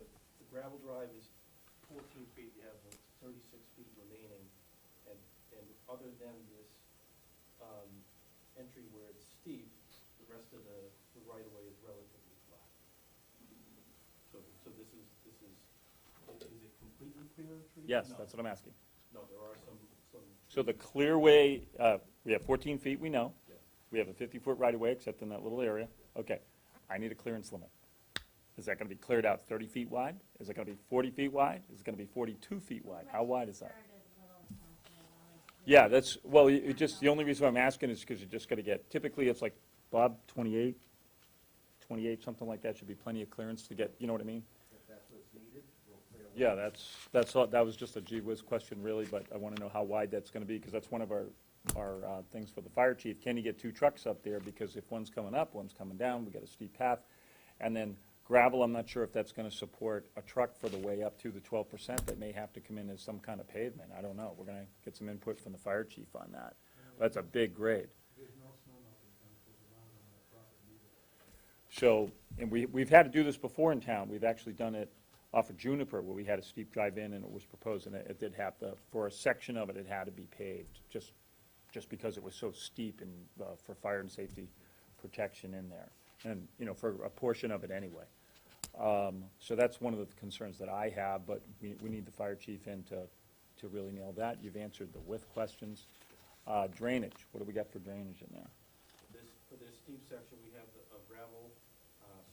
gravel drive is 14 feet, you have 36 feet remaining, and other than this, entry where it's steep, the rest of the right-of-way is relatively flat. So this is it completely clear of trees? Yes, No. that's what I'm asking. No, there are some. So the clearway, we have 14 feet, we know. Yeah. We have a 50-foot right-of-way, except in that little area. Okay, I need a clearance limit. Is that gonna be cleared out 30 feet wide? Is it gonna be 40 feet wide? Is it gonna be 42 feet wide? How wide is that? Yeah, that's, well, it just, the only reason I'm asking is because you're just gonna get, typically it's like, Bob, 28, something like that, should be plenty of clearance to get, you know what I mean? If that's what's needed, we'll clear. Yeah, that's all, that was just a gee whiz question really, but I wanna know how wide that's gonna be, because that's one of our things for the fire chief. Can you get 2 trucks up there? Because if one's coming up, one's coming down, we got a steep path. And then gravel, I'm not sure if that's gonna support a truck for the way up to the 12%. That may have to come in as some kind of pavement, I don't know. We're gonna get some input from the fire chief on that. That's a big grade. There's no snow melting because around on the property either. So, and we've had to do this before in town. We've actually done it off of Juniper, where we had a steep drive-in, and it was proposed, and it did have to, for a section of it, it had to be paved, just because it was so steep and, for fire and safety protection in there. And, you know, for a portion of it anyway. So that's one of the concerns that I have, but we need the fire chief in to really nail that. You've answered the width questions. Drainage, what do we got for drainage in there? For this steep section, we have a gravel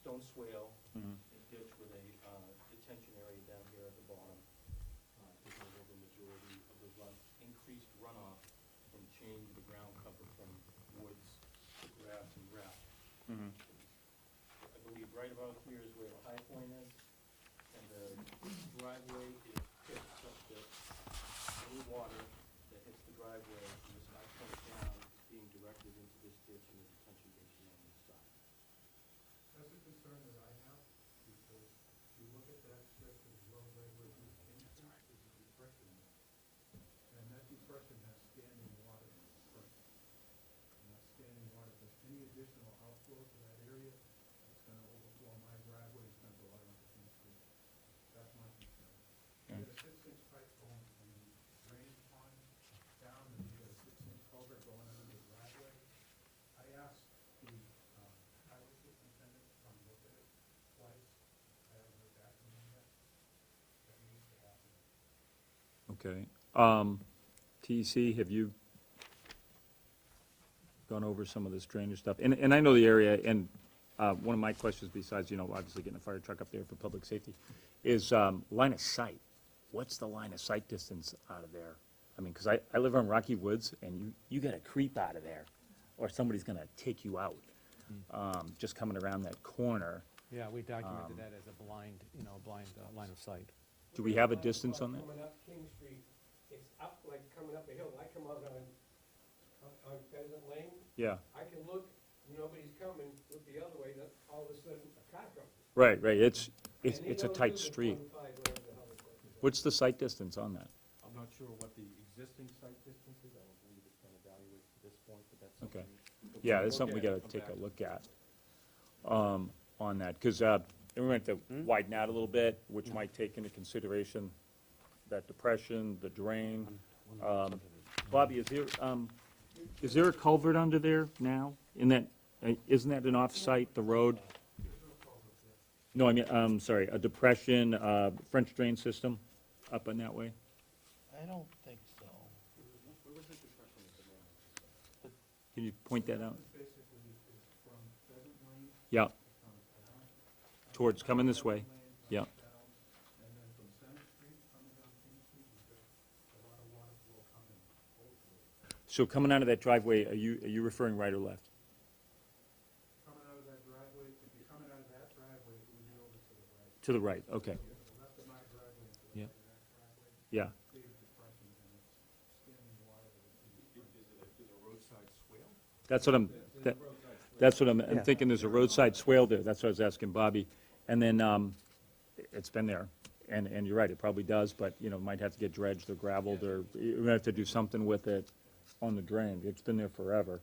stone swale Mhm. and ditch with a detention area down here at the bottom. Taking over the majority of the increased runoff from change the ground cover from woods to grass and gravel. Mhm. I believe right about here is where the high point is, and the driveway is pitched such that any water that hits the driveway from this high point down is being directed into this ditch and the detention basin on this side. That's a concern that I have, because if you look at that stretch of the road right where East King Street, there's a depression there. And that depression has standing water in it first. And that standing water, if there's any additional outflow to that area, it's gonna overflow my driveway, it's gonna go out onto King Street. That's my concern. You got a 6-inch pipe going from the drainage pond down, and you got a 6-inch culvert going under the driveway. I asked the highway superintendent to come look at it twice. I haven't heard back from him yet. That needs to happen. Okay. TEC, have you gone over some of this drainage stuff? And I know the area, and one of my questions, besides, obviously getting a fire truck up there for public safety, is line of sight. What's the line of sight distance out of there? I mean, because I live on Rocky Woods, and you got to creep out of there, or somebody's going to take you out, just coming around that corner. Yeah, we documented that as a blind line of sight. Do we have a distance on that? Coming up King Street, it's up like coming up a hill. I come out on Pheasant Lane, Yeah, I can look, nobody's coming, look the other way, then all of a sudden a car comes. right, it's And they a don't tight do the street. 25 whatever the hell it's like. What's the sight distance on that? I'm not sure what the existing site distance is, I don't believe it's been evaluated to this point, but that's Okay. something. that Yeah, can it's something we look gotta at and take a come back look at, on that, because, we went to widen out a little bit, which might take into consideration that depression, the drain. Bobby, is there a culvert under there now? In that, isn't that an off-site, the road? No, I mean, sorry, a depression, French drain system up in that way? I don't think so. Can you point that out? Basically, it's from Pheasant Lane, Yeah, it comes down, towards, coming this way, yeah. down, and then from Center Street, coming down King Street, you've got a lot of water flow coming both ways. So coming out of that driveway, are you referring right or left? Coming out of that driveway, if you're coming out of that driveway, it would be over to the right. To the right, okay, To the left of my driveway and to the Yeah. right of that driveway, yeah. big depression, and it's standing water that it's in. Is a roadside swale? That's what I'm thinking, there's a roadside swale there, that's what I was asking Bobby. And then, it's been there, and you're right, it probably does, but, might have to get dredged or gravelled, or you're gonna have to do something with it on the drain, it's been there forever,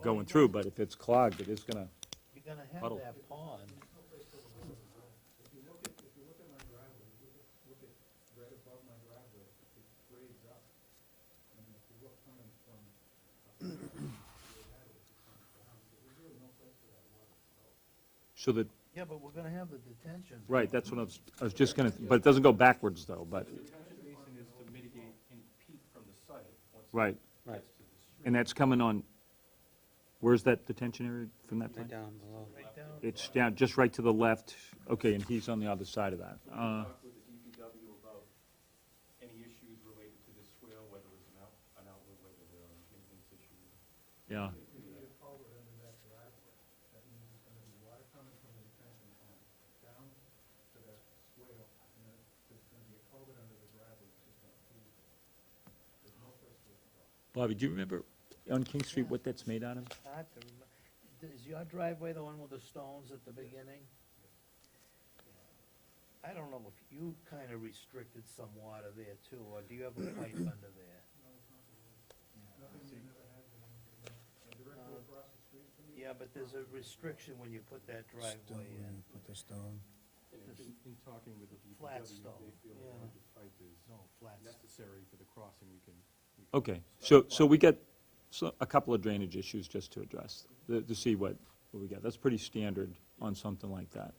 going through, but if it's clogged, it is gonna, You're gonna have Puddle. that pond. If you look at my driveway, look at right above my driveway, it grades up. And if you look coming from, there's really no place for that water to go. so that, Yeah, but we're gonna have the detention. right, that's what I was just gonna, but it doesn't go backwards though, but, The detention basin is to mitigate any peak from the site once it right. gets to the street. And that's coming on, where's that detention area from that Right point? down below. Right down. It's down, just right to the left, okay, and he's on the other side of that. We talked with the DPW about any issues related to this swale, whether it's an outlet, whether there are maintenance issues. Yeah, If you need a culvert under that driveway, that means it's gonna be water coming from the detention pond down to that swale, and then there's gonna be a culvert under the driveway, it's just gonna feed it. There's no place for it to go. Bobby, do you remember on King Street what that's made out of? Hard to remember. Is your driveway the one with the stones at the beginning? I don't know if you kind of restricted some water there too, or do you have a pipe under there? Nothing you never had, directly across the street from me. Yeah, but there's a restriction when you put that driveway in. Put the stone. In talking with the Flat DPW, stone, they feel yeah. that the pipe is No, flats. necessary for the crossing, we can. Okay, so we got a couple of drainage issues just to address, to see what we got. That's pretty standard on something like that.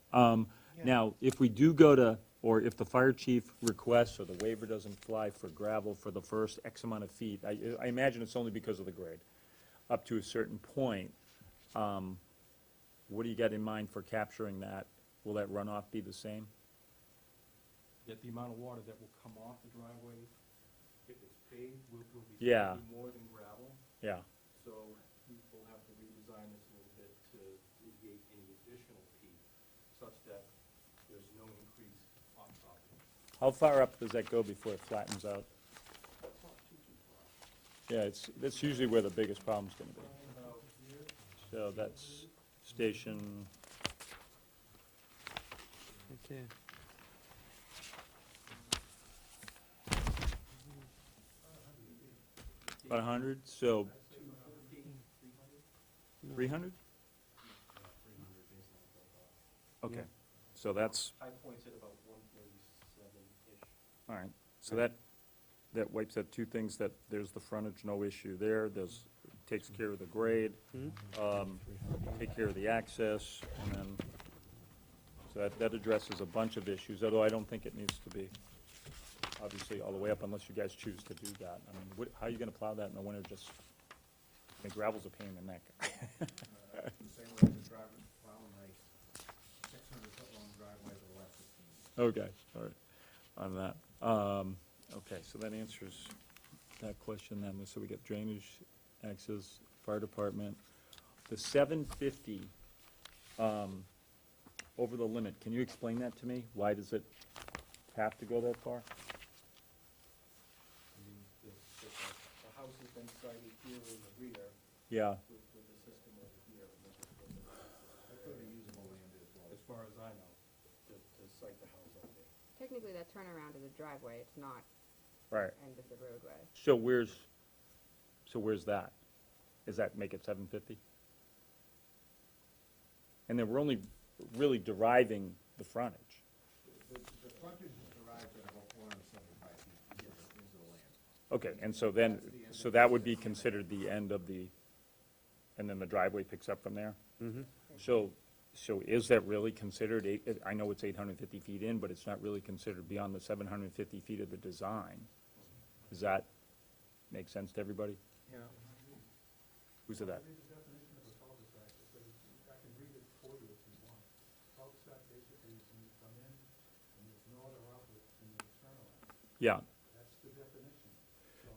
Now, if we do go to, or if the fire chief requests, or the waiver doesn't fly for gravel for the first X amount of feet, I imagine it's only because of the grade, up to a certain point, what do you got in mind for capturing that? Will that runoff be the same? Yet the amount of water that will come off the driveway, if it's paved, will be Yeah. slightly more than gravel. Yeah, So we will have to redesign this a little bit to mitigate any additional peak, such that there's no increase on top of it. how far up does that go before it flattens out? Yeah, that's usually where the biggest problem's gonna be. So that's station, Okay. about 100, so 300? Okay, so that's, High point's at about 137-ish. all right, so that wipes out two things, that there's the frontage, no issue there, takes care of the grade, take care of the access, and then, so that addresses a bunch of issues, although I don't think it needs to be, obviously, all the way up unless you guys choose to do that. I mean, how are you gonna plow that in the winter, just, I think gravel's a pain in the neck. Same way as driving, plowing my 600-foot-long driveway for the last 15 years. Okay, all right, on that. Okay, so that answers that question then. So we got drainage, access, fire department. The 750, over the limit, can you explain that to me? Why does it have to go that far? I mean, the house has been sited here in the rear Yeah, with the system over here. And this is what That could be usable land as well. as far as I know, to site the house up there. Technically, that turnaround is a driveway, it's not right. end of the roadway. So where's that? Does that make it 750? And then we're only really deriving the frontage. The frontage is derived at about 475 feet to get into the land. Okay, and so then, so that would be considered the end of the, and then the driveway picks up from there? Mm-hmm. So is that really considered, I know it's 850 feet in, but it's not really considered beyond the 750 feet of the design? Does that make sense to everybody? Yeah. Who said that? Read the definition of a cul-de-sac, I can read it for you if you want. Cul-de-sac basically is when you come in and there's no other outlet and you turn around. Yeah, That's the definition.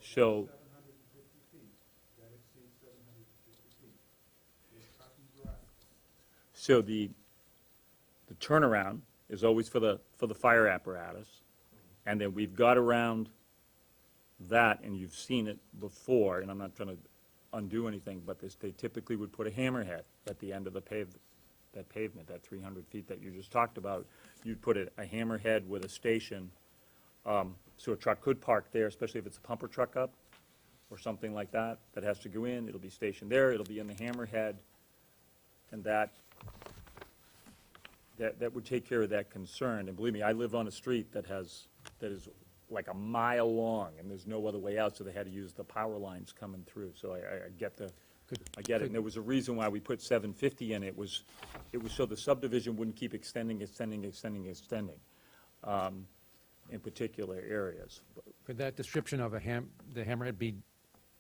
So- 750 feet, that exceeds 750 feet. It's parking drive. so the turnaround is always for the fire apparatus, and then we've got around that, and you've seen it before, and I'm not trying to undo anything, but they typically would put a hammerhead at the end of the pavement, that 300 feet that you just talked about. You'd put a hammerhead with a station, so a truck could park there, especially if it's a pumper truck up, or something like that, that has to go in, it'll be stationed there, it'll be in the hammerhead, and that would take care of that concern. And believe me, I live on a street that is like a mile long, and there's no other way out, so they had to use the power lines coming through. So I get it. And there was a reason why we put 750 in. It was so the subdivision wouldn't keep extending, in particular areas. Could that description of the hammerhead be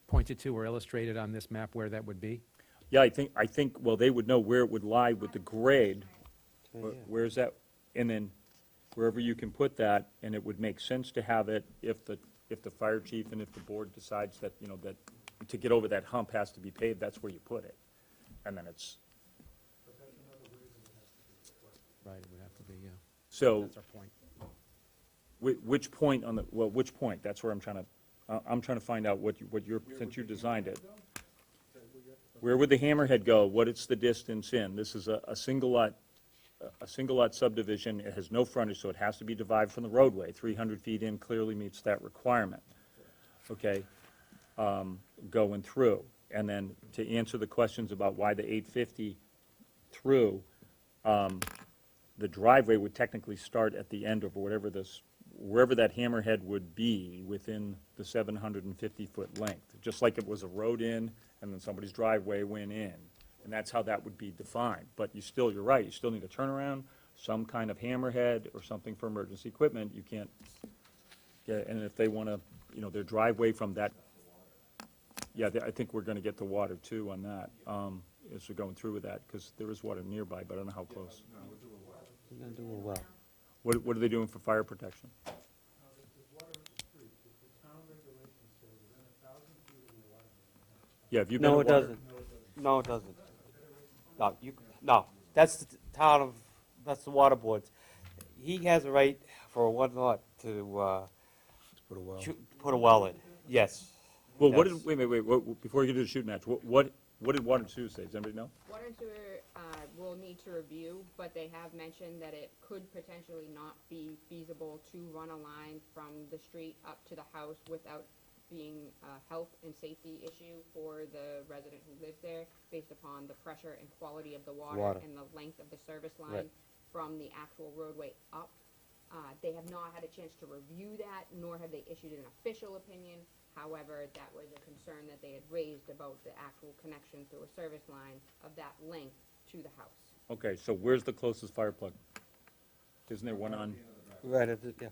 pointed to or illustrated on this map where that would be? Yeah, I think, well, they would know where it would lie with the grade. Where's that? And then wherever you can put that, and it would make sense to have it if the fire chief and if the board decides that, that to get over that hump has to be paved, that's where you put it. And then it's, Right, it would have to be, yeah. so, That's our point. which point on the, well, which point? That's where I'm trying to find out what you're, since you designed it. Where would the hammerhead go? What is the distance in? This is a single lot subdivision. It has no frontage, so it has to be divided from the roadway. 300 feet in clearly meets that requirement. Okay? Going through. And then to answer the questions about why the 850 through, the driveway would technically start at the end of wherever that hammerhead would be within the 750-foot length, just like it was a road in, and then somebody's driveway went in. And that's how that would be defined. But you're right, you still need a turnaround, some kind of hammerhead or something for emergency equipment. You can't get, and if they want to, their driveway from that, yeah, I think we're going to get the water too on that. as we're going through with that, because there is water nearby, but I don't know how close. We're gonna do a well. What are they doing for fire protection? There's water in the street, the town regulations say within 1,000 feet of the water main. Yeah, have you been No, at it water? doesn't. No, it doesn't. No, no, that's the town of, that's the water boards. He has a right for one lot to, Put a well. put a well in, yes. Well, what Yes. did, wait, before you do the shoot match, what did water and sewer say? Does anybody know? Water and sewer, will need to review, but they have mentioned that it could potentially not be feasible to run a line from the street up to the house without being a health and safety issue for the resident who lives there, based upon the pressure and quality of the water Water. and the length of the service line Right. from the actual roadway up. They have not had a chance to review that, nor have they issued an official opinion. However, that was a concern that they had raised about the actual connection through a service line of that length to the house. Okay, so where's the closest fire plug? Isn't there one on, Right at the, yeah.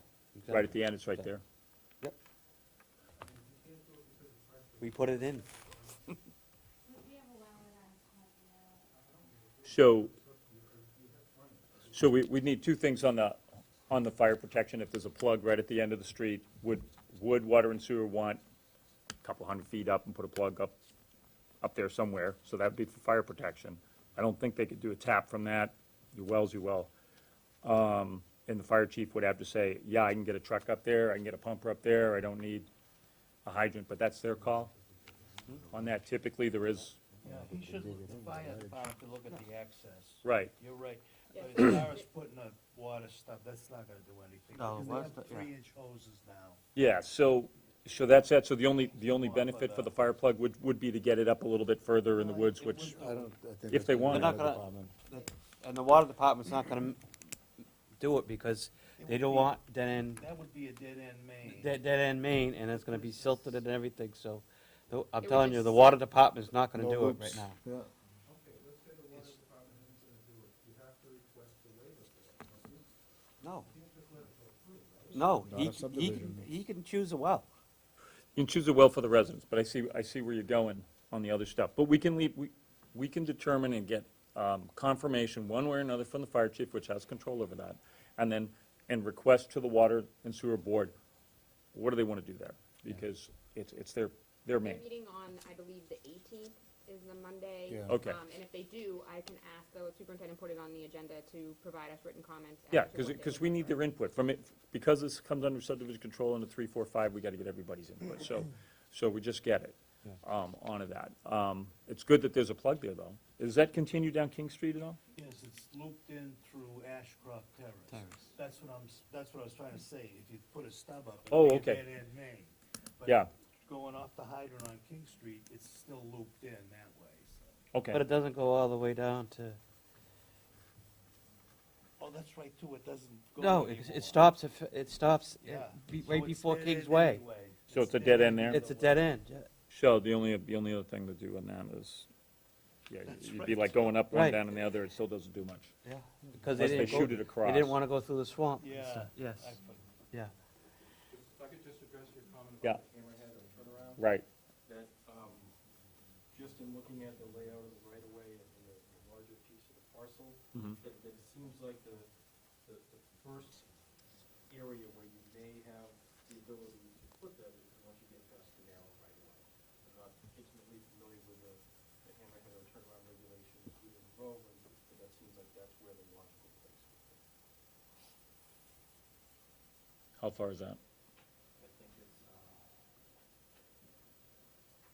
right at the end, it's right there? Yep. We put it in. So we need two things on the fire protection. If there's a plug right at the end of the street, would water and sewer want a couple 100 feet up and put a plug up there somewhere? So that'd be for fire protection. I don't think they could do a tap from that. You wells, you well. And the fire chief would have to say, yeah, I can get a truck up there, I can get a pumper up there, I don't need a hydrant, but that's their call. On that, typically, there is, Yeah, he should, the fire department could look at the access. right, You're right. Yeah. But as far as putting a water stuff, that's not gonna do anything. No, Because water they have stuff, yeah. 3-inch hoses now. yeah, so that's it. So the only benefit for the fire plug would be to get it up a little bit further in the woods, which, I think If that's they the want it. They're water not gonna- department. And the water department's not gonna do it because they don't want dead end, That would be a dead-end main. dead end main, and it's gonna be silted and everything, so. I'm It would telling you, just the sit- water department's not gonna No do it hoops. right now. Yeah. Okay, let's say the water department isn't gonna do it, you have to request a waiver for that, don't you? No, You can't just let it go through, right? no, Not a subdivision. he can choose a well. you can choose a well for the residents, but I see where you're going on the other stuff. But we can leave, we can determine and get confirmation one way or another from the fire chief, which has control over that, and request to the water and sewer board, what do they want to do there? Because it's their They're main. meeting on, I believe, the 18th is the Monday. Yeah. Okay. And if they do, I can ask the superintendent, put it on the agenda to provide us written comments. as Yeah, to what they because would we need prefer. their input from it, because this comes under subdivision control under 3, 4, 5, we gotta get everybody's input, so we just get it, onto that. It's good that there's a plug there, though. Does that continue down King Street at all? Yes, it's looped in through Ashcroft Terrace. Terrace. That's what I was trying to say. If you put a stub up, Oh, it'd be a okay. dead-end main. But Yeah. going off the hydrant on King Street, it's still looped in that way, so. But Okay, it doesn't go all the way down to, Oh, that's right, too, it doesn't go no, anymore. it stops, it stops Yeah. right So it's before dead King's end Way. anyway. So it's a dead end there? It's a dead end, yeah. so the only other thing to do on that is, yeah, That's you'd be right. like going up one, Right. down and the other, it still doesn't do much. Yeah, because Unless they shoot it They across. didn't wanna go through the swamp. Yeah. so- Yes, I- yeah. If I could just address your comment Yeah. about the hammerhead and turnaround? Right, That, just in looking at the layout of the right-of-way and the larger piece of the parcel, Mhm. that it seems like the first area where you may have the ability to put that is once you get past the narrow right-of-way. I'm not intimately familiar with the hammerhead or turnaround regulations within Groveland, but that seems like that's where the logical place would be. how far is that? I think it's,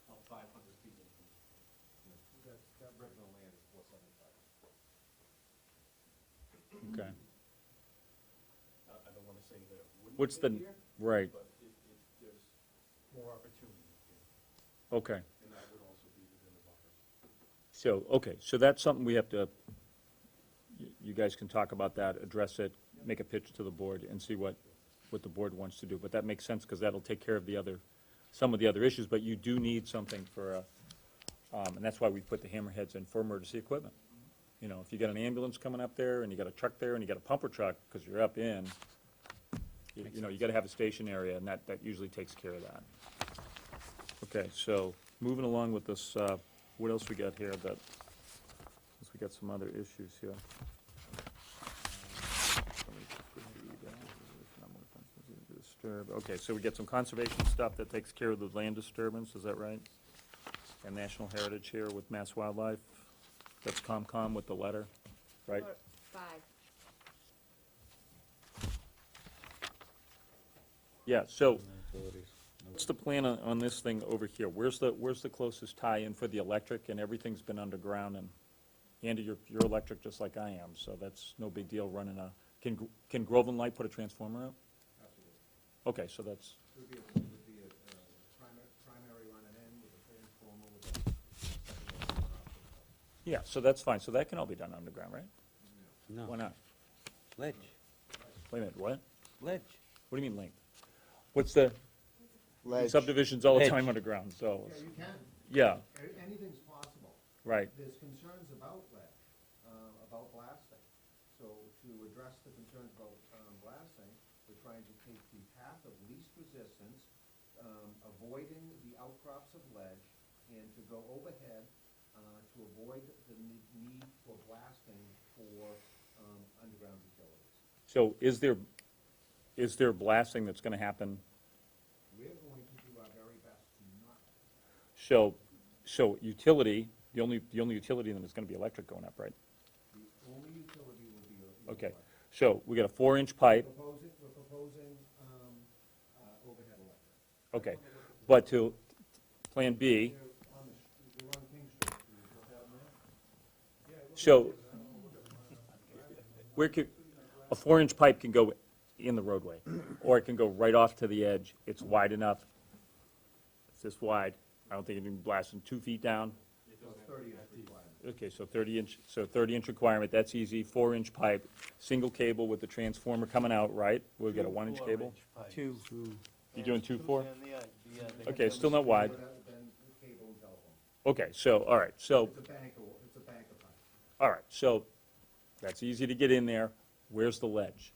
about 500 feet. That regular land is 475. Okay, I don't want to say that it wouldn't What's fit the- here, right, but there's more opportunity here, okay. and that would also be within the buffers. So, okay, so that's something we have to, you guys can talk about that, address it, make a pitch to the board, and see what the board wants to do. But that makes sense, because that'll take care of some of the other issues, but you do need something for, and that's why we put the hammerheads in for emergency equipment. You know, if you got an ambulance coming up there, and you got a truck there, and you got a pumper truck, because you're up in, you know, you gotta have a station area, and that usually takes care of that. Okay, so, moving along with this, what else we got here that, got some other issues here. Okay, so we get some conservation stuff that takes care of the land disturbance, is that right? And national heritage here with Mass Wildlife, that's COMCOM with the letter, right? 5. Yeah, so, what's the plan on this thing over here? Where's the closest tie-in for the electric, and everything's been underground, and Andy, you're electric just like I am, so that's no big deal running a, can Groveland Light put a transformer up? Okay, so that's, Would be a primary running in with a transformer with a secondary option. yeah, so that's fine, so that can all be done underground, right? No. Why not? Ledge, Wait a minute, what? ledge. What do you mean length? What's the, Ledge. subdivisions all the Ledge. time underground, so, Yeah, you can. yeah, Anything's possible. right. There's concerns about lead, about blasting. So to address the concerns about blasting, we're trying to take the path of least resistance, avoiding the outcrops of ledge, and to go overhead to avoid the need for blasting for underground utilities. So is there blasting that's gonna happen? We're going to do our very best to not. So utility, the only utility then is gonna be electric going up, right? The only utility will be. Okay, so we got a 4-inch pipe, We're proposing overhead electric. okay, but to, Plan B, We're on King Street. You want that in there? so, where could, a 4-inch pipe can go in the roadway, or it can go right off to the edge, it's wide enough, it's this wide, I don't think it can be blasting 2 feet down. So 30 inch requirement. Okay, so 30-inch requirement, that's easy, 4-inch pipe, single cable with the transformer coming out, right? We'll get a 1-inch cable? 2. You doing 2-4? Yeah, Okay, still not wide. Then cable and telephone. Okay, so, all right, so, It's a bank of pipe. all right, so, that's easy to get in there, where's the ledge?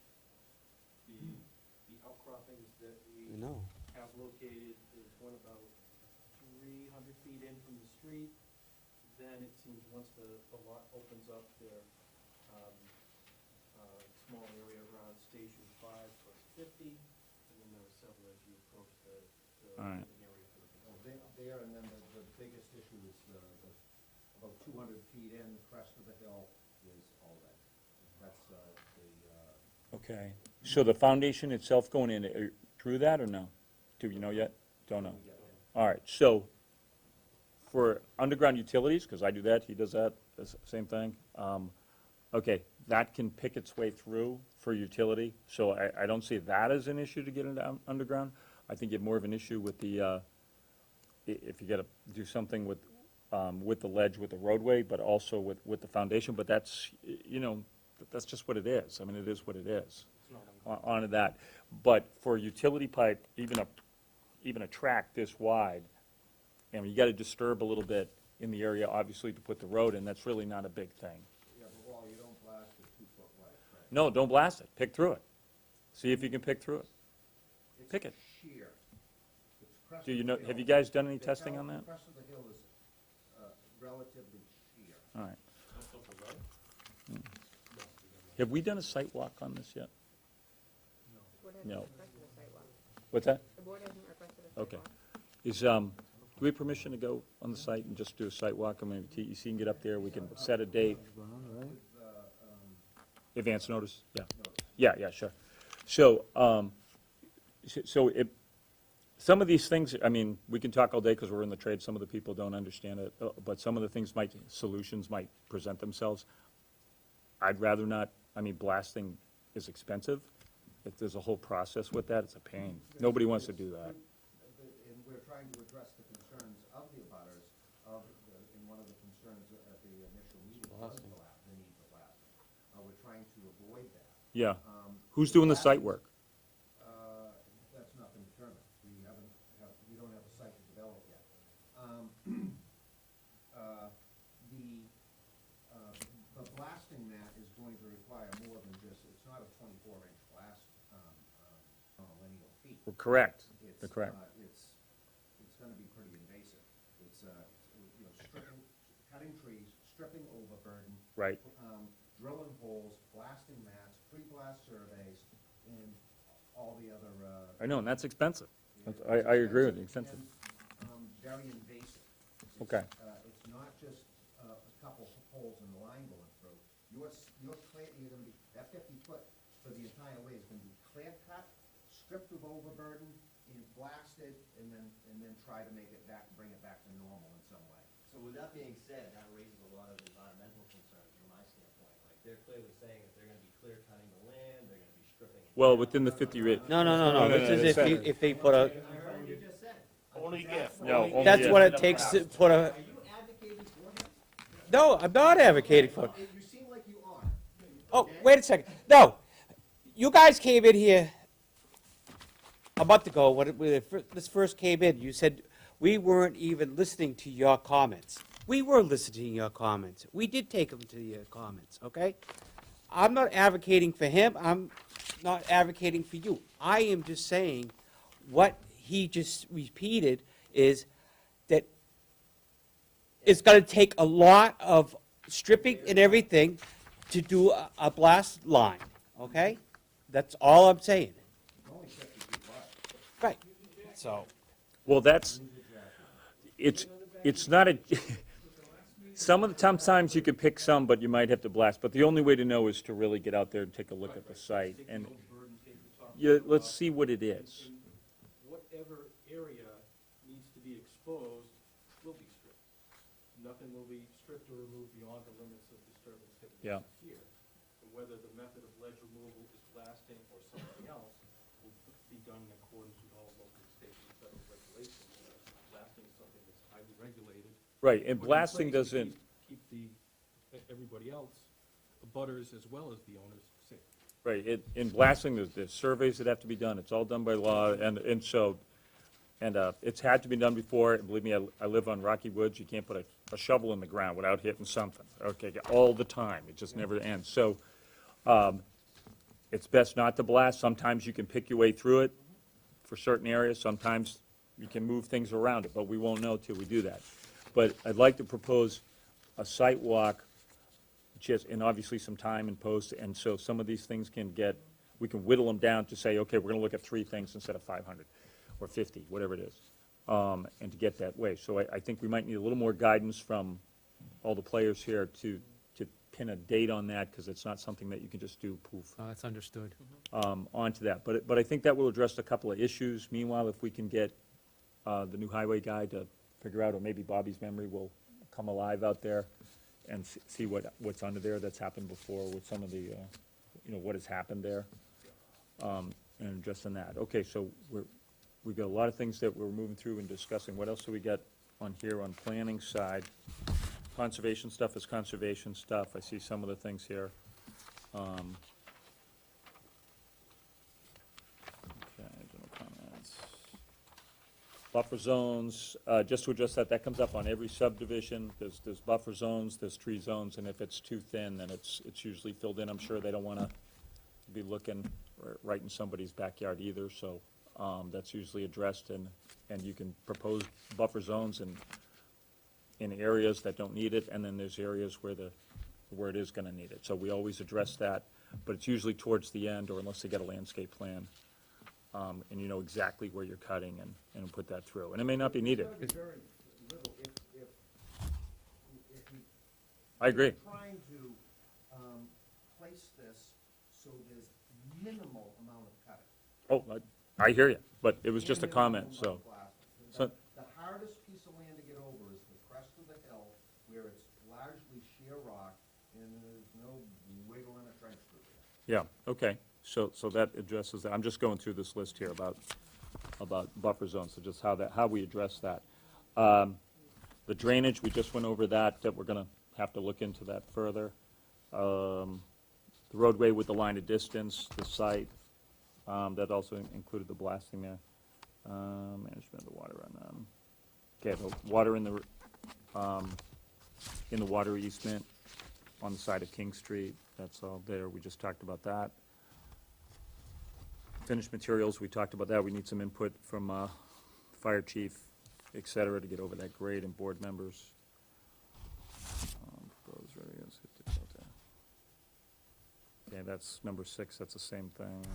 The outcroppings that we No. have located, there's one about 300 feet in from the street. Then it seems once the lot opens up there, small area around Station 5 plus 50, and then there are several as you approach the All right. area for the. Well, there, and then the biggest issue is the, about 200 feet in, the crest of the hill is all that. That's the, Okay, so the foundation itself going in, through that or no? Do you know yet? Don't know. All right, so for underground utilities, because I do that, he does that, same thing. Okay, that can pick its way through for utility, so I don't see that as an issue to get into underground. I think you have more of an issue with the, if you gotta do something with the ledge, with the roadway, but also with the foundation, but that's, you know, that's just what it is. I mean, it is what it is. Onto that. But for utility pipe, even a track this wide, I mean, you gotta disturb a little bit in the area, obviously, to put the road in. That's really not a big thing. yeah, but well, you don't blast it 2 foot wide, right? No, don't blast it. Pick through it. See if you can pick through it. It's Pick it. sheer. It's crest Do you of know, the have you hill. guys done any The testing hill- on that? The crest of the hill is relatively sheer. All right. Have we done a site walk on this yet? The board hasn't No. requested a site walk. What's that? The board hasn't requested a site Okay. walk. Is, do we have permission to go on the site and just do a site walk? I mean, TEC can get up there, we can set a date. Advance notice? Yeah. Yeah, sure. So, some of these things, I mean, we can talk all day because we're in the trade, some of the people don't understand it, but some of the things solutions might present themselves. I'd rather not, I mean, blasting is expensive. If there's a whole process with that, it's a pain. Nobody wants to do that. And we're trying to address the concerns of the abutters and one of the concerns at the initial meeting was the need for blasting. We're trying to avoid that. Yeah. Who's doing the site work? That's not been determined. We don't have a site to develop yet. The blasting mat is going to require more than just, it's not a 24-inch blast on a lineal feet. Well, correct. It's, They're correct. It's gonna be pretty invasive. It's, cutting trees, stripping overburden, Right. Drilling holes, blasting mats, pre-blast surveys, and all the other, I know, and that's expensive. I agree with you, expensive. and, very invasive. Okay. It's not just a couple holes in the line going through. You're clear, you're gonna be, that 50 foot for the entire way is gonna be clear cut, stripped of overburden, and blasted, and then try to make it back, bring it back to normal in some way. So with that being said, that raises a lot of environmental concerns from my standpoint. Like, they're clearly saying that they're gonna be clear cutting the land, they're gonna be stripping it. Well, within the 50 rate. No, this is if they put a, I heard what you just said. Only if. No, only that's if. what it takes to put a, Are you advocating for him? no, I'm not advocating for it. You seem like you are. Oh, wait a second. No, you guys came in here a month ago, this first came in, you said we weren't even listening to your comments. We were listening to your comments. We did take them to your comments, okay? I'm not advocating for him, I'm not advocating for you. I am just saying what he just repeated is that it's gonna take a lot of stripping and everything to do a blast line, okay? That's all I'm saying. Only 50 feet wide. Right, so. Well, it's not a, some of the sometimes you could pick some, but you might have to blast. But the only way to know is to really get out there and take a look at the site. And, yeah, let's see what it is. Whatever area needs to be exposed will be stripped. Nothing will be stripped or removed beyond the limits of disturbance Yeah. here. And whether the method of ledge removal is blasting or something else will be done in accordance with all local, state, and federal regulations. Blasting is something that's highly regulated. Right, and Put in blasting place to doesn't, Keep everybody else, the butters as well as the owners, safe. right, in blasting, there's surveys that have to be done. It's all done by law, and so, and it's had to be done before. And believe me, I live on Rocky Woods. You can't put a shovel in the ground without hitting something, okay, all the time. It just never ends. So, it's best not to blast. Sometimes you can pick your way through it for certain areas. Sometimes you can move things around it, but we won't know till we do that. But I'd like to propose a site walk, just, and obviously some time and post, and so some of these things we can whittle them down to say, okay, we're gonna look at 3 things instead of 500, or 50, whatever it is, and to get that way. So I think we might need a little more guidance from all the players here to pin a date on that, because it's not something that you can just do poof. That's understood. Onto that. But I think that will address a couple of issues. Meanwhile, if we can get the new highway guy to figure out, or maybe Bobby's memory will come alive out there and see what's under there that's happened before with some of the, what has happened there, and addressing that. Okay, so we've got a lot of things that we're moving through and discussing. What else do we got on here on planning side? Conservation stuff is conservation stuff. I see some of the things here. Okay, general comments. Buffer zones, just to address that comes up on every subdivision. There's buffer zones, there's tree zones, and if it's too thin, then it's usually filled in. I'm sure they don't wanna be looking right in somebody's backyard either, so, that's usually addressed, and you can propose buffer zones in areas that don't need it, and then there's areas where it is gonna need it. So we always address that, but it's usually towards the end, or unless they get a landscape plan, and you know exactly where you're cutting and put that through. And it may not be needed. It's very little, if you I agree. trying to place this so there's minimal amount of cutting. Oh, I hear you, but it was just a comment, Minimal so. amount of blasting. so- The hardest piece of land to get over is the crest of the hill, where it's largely sheer rock, and there's no wiggle in a trench through there. Yeah, okay, so that addresses that. I'm just going through this list here about buffer zones, so just how we address that. The drainage, we just went over that we're gonna have to look into that further. The roadway with the line of distance, the site, that also included the blasting there. Management of the water on, okay, the water in the water easement on the side of King Street, that's all there, we just talked about that. Finished materials, we talked about that, we need some input from fire chief, et cetera, to get over that grade, and board members. Proposed areas, Okay, that's number 6, that's the same thing.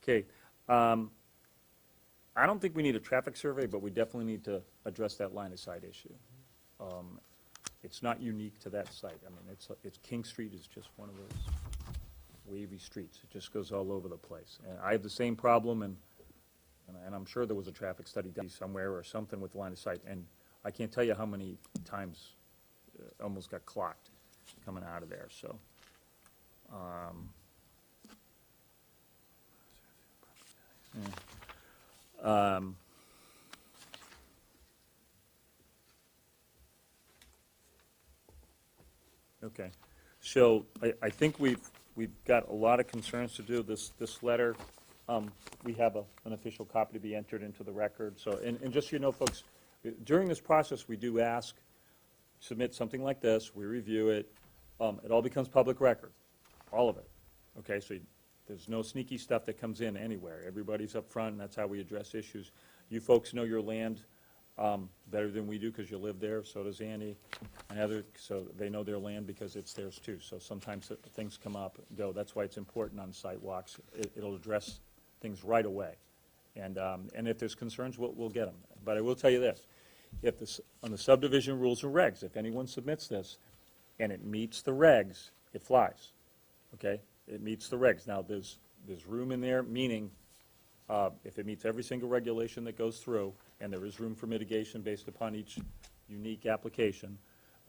Okay, I don't think we need a traffic survey, but we definitely need to address that line of sight issue. It's not unique to that site. I mean, it's King Street is just one of those wavy streets. It just goes all over the place. And I have the same problem, and I'm sure there was a traffic study done somewhere or something with line of sight, and I can't tell you how many times almost got clocked coming out of there, so. Okay, so I think we've got a lot of concerns to do. This letter, we have an official copy to be entered into the record, so, and just so you know, folks, during this process, we do ask, submit something like this, we review it, it all becomes public record, all of it, okay? So there's no sneaky stuff that comes in anywhere. Everybody's up front, and that's how we address issues. You folks know your land better than we do, because you live there, so does Andy and Heather, so they know their land because it's theirs too. So sometimes things come up and go. That's why it's important on sidewalks. It'll address things right away. And if there's concerns, we'll get them. But I will tell you this, if this, on the subdivision rules and regs, if anyone submits this and it meets the regs, it flies, okay? It meets the regs. Now, there's room in there, meaning if it meets every single regulation that goes through, and there is room for mitigation based upon each unique application,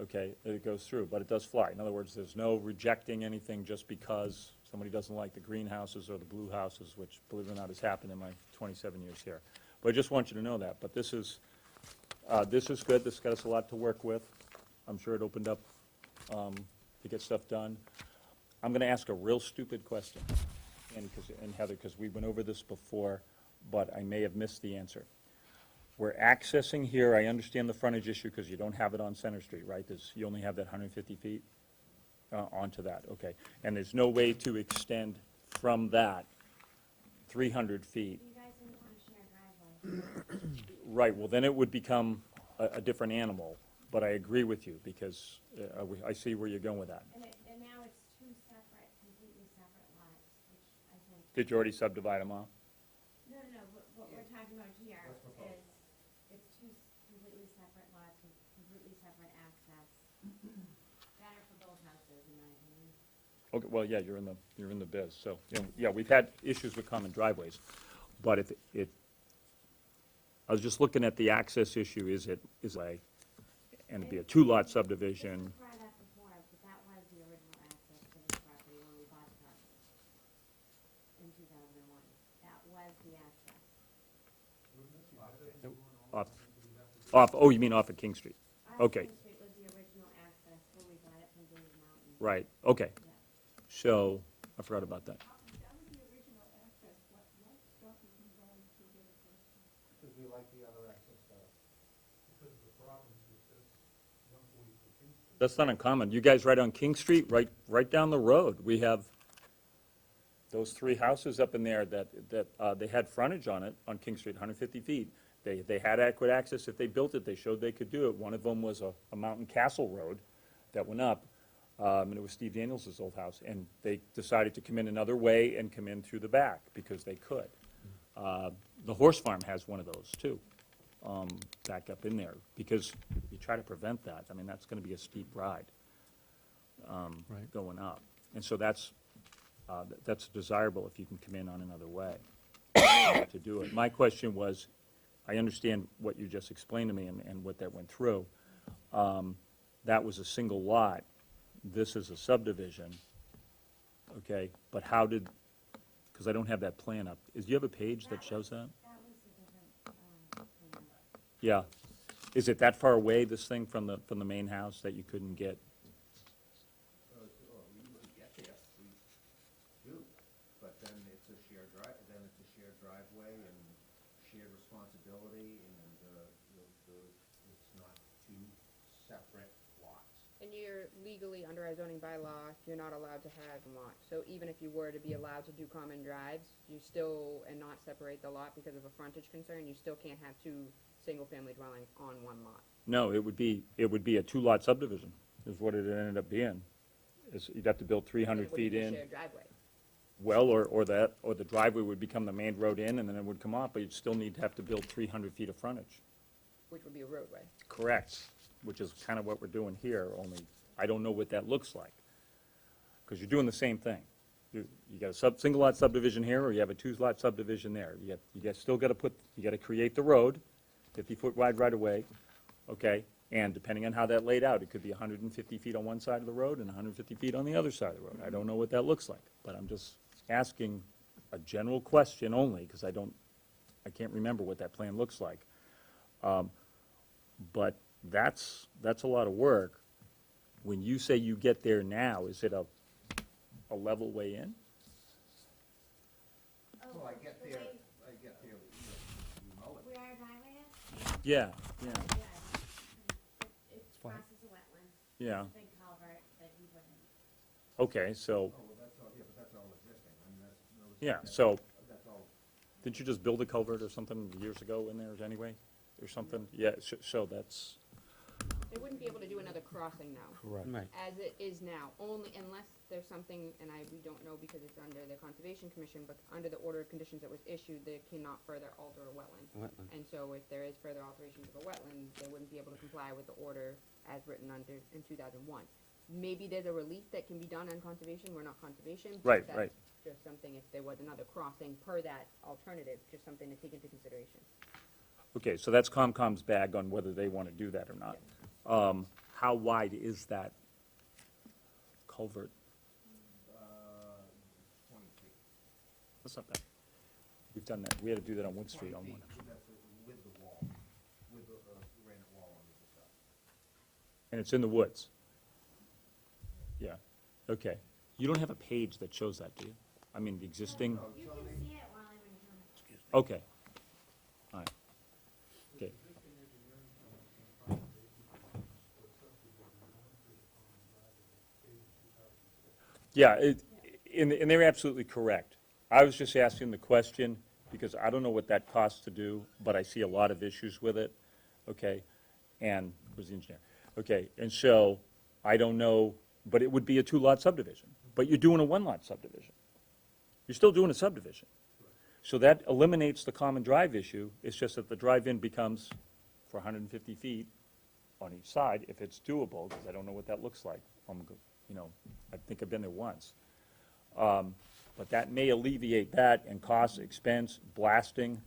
okay, it goes through, but it does fly. In other words, there's no rejecting anything just because somebody doesn't like the greenhouses or the blue houses, which, believe it or not, has happened in my 27 years here. But I just want you to know that. But this is good. This got us a lot to work with. I'm sure it opened up to get stuff done. I'm going to ask a real stupid question, and Heather, because we went over this before, but I may have missed the answer. We're accessing here, I understand the frontage issue because you don't have it on Center Street, right? You only have that 150 feet onto that, okay. And there's no way to extend from that 300 feet. You guys didn't want to share driveway. Right, well, then it would become a different animal, but I agree with you because I see where you're going with that. And now it's two separate, completely separate lots, which I think, Did you already subdivide them off? no, what we're talking about here is, it's two completely separate lots with completely separate access. Better for both houses, in my opinion. Okay, well, yeah, you're in the biz, so, yeah, we've had issues with common driveways, but I was just looking at the access issue, and it'd be a two-lot subdivision. We tried that before, but that was the original access to this property when we bought the property in 2001. That was the access. Oh, you mean off of King Street? Okay, King Street was the original access when we bought it from David Mountain. right, okay. Yeah. So, I forgot about that. That was the original access, what stuff you can go to get it first? Because we like the other access better. Because of the problems with this 144 King Street. That's not uncommon. You guys right on King Street, right down the road, we have those 3 houses up in there that they had frontage on it, on King Street, 150 feet. They had adequate access. If they built it, they showed they could do it. One of them was a mountain castle road that went up, and it was Steve Daniels' old house. And they decided to come in another way and come in through the back because they could. The horse farm has one of those too, back up in there, because you try to prevent that. I mean, that's gonna be a steep ride, Right. going up. And so that's desirable if you can come in on another way to do it. My question was, I understand what you just explained to me and what that went through. That was a single lot. This is a subdivision, okay? But how did, because I don't have that plan up. Do you have a page that shows that? That was a different, plan. Yeah. Is it that far away, this thing, from the main house, that you couldn't get? We would get there, we do, but then it's a shared driveway and shared responsibility, and it's not two separate lots. And you're legally, under our zoning bylaw, you're not allowed to have lots. So even if you were to be allowed to do common drives, you still, and not separate the lot because of a frontage concern, you still can't have 2 single-family dwellings on one lot. No, it would be a 2-lot subdivision, is what it ended up being. You'd have to build 300 It wouldn't feet be a in. shared driveway. Well, or the driveway would become the main road in, and then it would come off, but you'd still need to have to build 300 feet of frontage. Which would be a roadway. Correct, which is kind of what we're doing here, only I don't know what that looks like. Because you're doing the same thing. You got a single lot subdivision here, or you have a two-lot subdivision there. Still got to you got to create the road, 50-foot wide right-of-way, okay? And depending on how that laid out, it could be 150 feet on one side of the road and 150 feet on the other side of the road. I don't know what that looks like, but I'm just asking a general question only, because I can't remember what that plan looks like. But that's a lot of work. When you say you get there now, is it a level way in? Well, I get there, you mow it. Where our driveway is? Yeah, Yeah, it crosses a wetland. yeah. Big culvert that we wouldn't. Okay, so, Oh, well, that's all, yeah, but that's all existing, I mean, yeah, so, that's all. didn't you just build a culvert or something years ago in there anyway, or something? Yeah, so that's, They wouldn't be able to do another crossing now. correct. Right. As it is now, only unless there's something, and we don't know because it's under the Conservation Commission, but under the order of conditions that was issued, they cannot further alter a wetland. Wetland. And so if there is further alterations of a wetland, they wouldn't be able to comply with the order as written in 2001. Maybe there's a relief that can be done on conservation, we're not conservation. but Right, that's right. Just something, if there was another crossing per that alternative, just something to take into consideration. Okay, so that's COMCOM's bag on whether they want to do that or not. How wide is that culvert? 20 feet. That's not bad. We've done that, we had to do that on Wood Street on 20 one. feet, that's with the wall, with the granite wall on either side. And it's in the woods? Yeah, okay. You don't have a page that shows that, do you? I mean, the existing, You can see it while I'm in town. okay. All right. Okay. Yeah, and they're absolutely correct. I was just asking the question because I don't know what that costs to do, but I see a lot of issues with it, okay? And, where's the engineer? Okay, and so, I don't know, but it would be a two-lot subdivision. But you're doing a one-lot subdivision. You're still doing a subdivision. So that eliminates the common drive issue. It's just that the drive-in becomes for 150 feet on each side, if it's doable, because I don't know what that looks like. I think I've been there once. But that may alleviate that and cost, expense, blasting.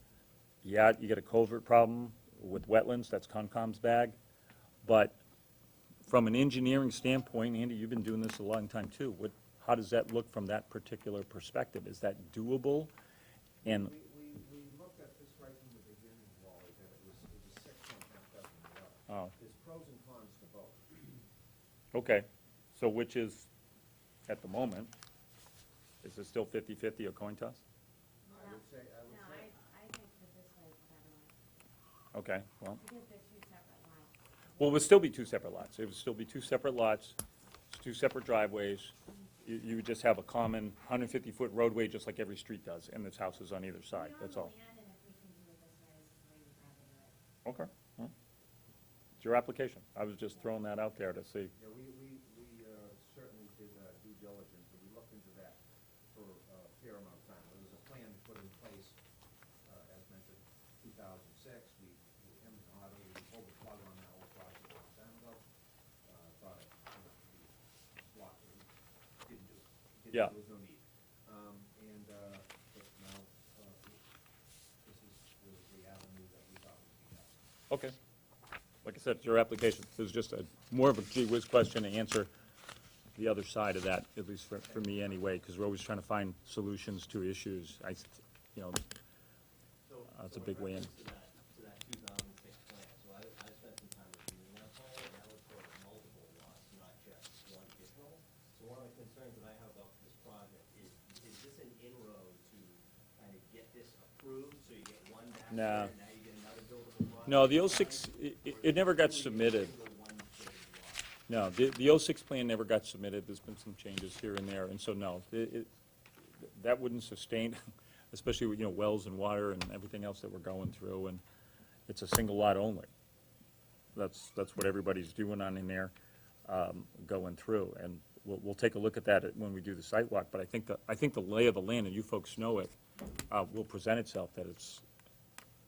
Yeah, you get a culvert problem with wetlands, that's Concom's bag. But from an engineering standpoint, Andy, you've been doing this a long time too. How does that look from that particular perspective? Is that doable? And, We looked at this right from the beginning, Wally, that it was 6.5 dozen well. oh, There's pros and cons to both. okay, so which is, at the moment, is it still 50-50 or coin toss? I would say, No, I think that this way is better, Okay, well, because they're two separate lots. well, it would still be two separate lots. It would still be two separate lots, two separate driveways. You would just have a common 150-foot roadway, just like every street does, and there's houses on either side, that's all. We own the land, and if we can do it this way, this is the way we'd rather do it. Okay. Well, it's your application. I was just throwing that out there to see. yeah, we certainly did due diligence, and we looked into that for a fair amount of time. There was a plan put in place, as mentioned, 2006. We hemmed and hawed, we pulled the plug on that whole project a long time ago. Thought it, didn't do it. Yeah. There was no need. But now, this is the avenue that we thought would be best. Okay. Like I said, it's your application. It was just more of a gee whiz question to answer the other side of that, at least for me anyway, because we're always trying to find solutions to issues. That's a big way in. To that 2006 plan, so I spent some time reviewing that plan, and that was for multiple lots, not just one additional. So one of the concerns that I have about this project is this an inroad to kind of get this approved, so you get one back No. there, and now you get another buildable lot? No, the 06, it never got submitted. One big lot. No, the 06 plan never got submitted. There's been some changes here and there, and so no, that wouldn't sustain, especially with, wells and water and everything else that we're going through, and it's a single lot only. That's what everybody's doing on in there, going through, and we'll take a look at that when we do the site walk, but I think the lay of the land, and you folks know it, will present itself that it's,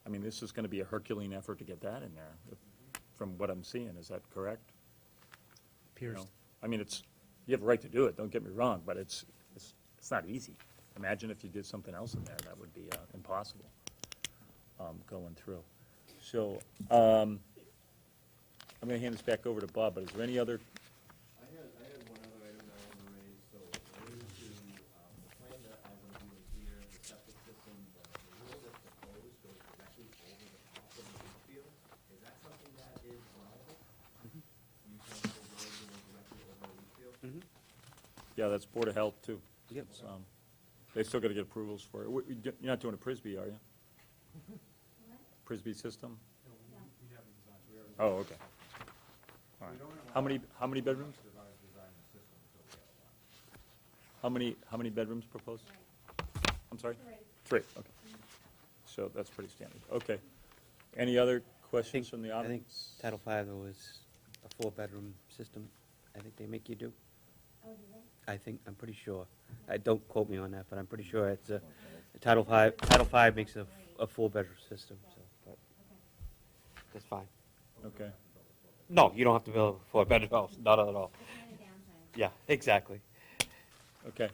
I mean, this is gonna be a Herculean effort to get that in there, from what I'm seeing, is that correct? You Appears, know, I mean, you have a right to do it, don't get me wrong, but it's not easy. Imagine if you did something else in there, that would be impossible, going through. So, I'm gonna hand this back over to Bob, but is there any other, I had one other item that I want to raise, so related to, the plan that I want to do here, the septic system, the rule that's proposed goes directly over the top of the leach field. Is that something that is allowable? You can go directly over the leach field? yeah, that's Board of Health too. Yep. It's, they still gotta get approvals for it. You're not doing a Prisby, are you? Prisby system? Oh, okay. All right. How many bedrooms? How many bedrooms proposed? I'm sorry? Three, okay. So that's pretty standard. Okay. Any other questions from the I think audience? Title V was a 4-bedroom system, I think they make you do. Oh, do they? I'm pretty sure. Don't quote me on that, but I'm pretty sure it's Title V makes a 4-bedroom system, so, but that's fine. Okay. No, you don't have to build a 4-bedroom house, not at all. Kind of downside. Yeah, exactly. Okay.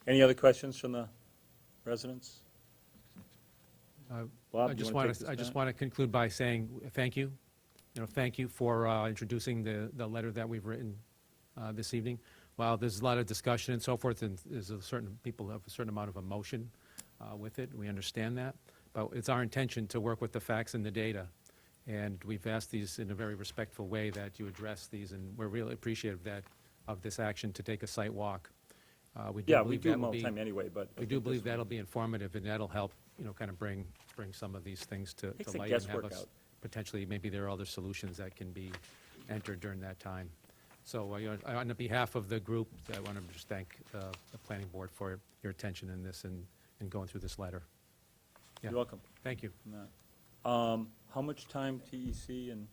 Any other questions from the residents? Bob, I you just wanna want take to, I this just back? want to conclude by saying thank you. Thank you for introducing the letter that we've written this evening. While there's a lot of discussion and so forth, and there's people have a certain amount of emotion with it, we understand that. But it's our intention to work with the facts and the data. And we've asked these in a very respectful way that you address these, and we're really appreciative of this action to take a site walk. We do Yeah, we believe do that them will all the be- time anyway, but. We do believe that'll be informative, and that'll help, kind of bring some of these things to Takes the light and have guesswork us, out. potentially, maybe there are other solutions that can be entered during that time. So, on behalf of the group, I want to just thank the planning board for your attention in this and going through this letter. Yeah. You're welcome. Thank you. How much time TEC and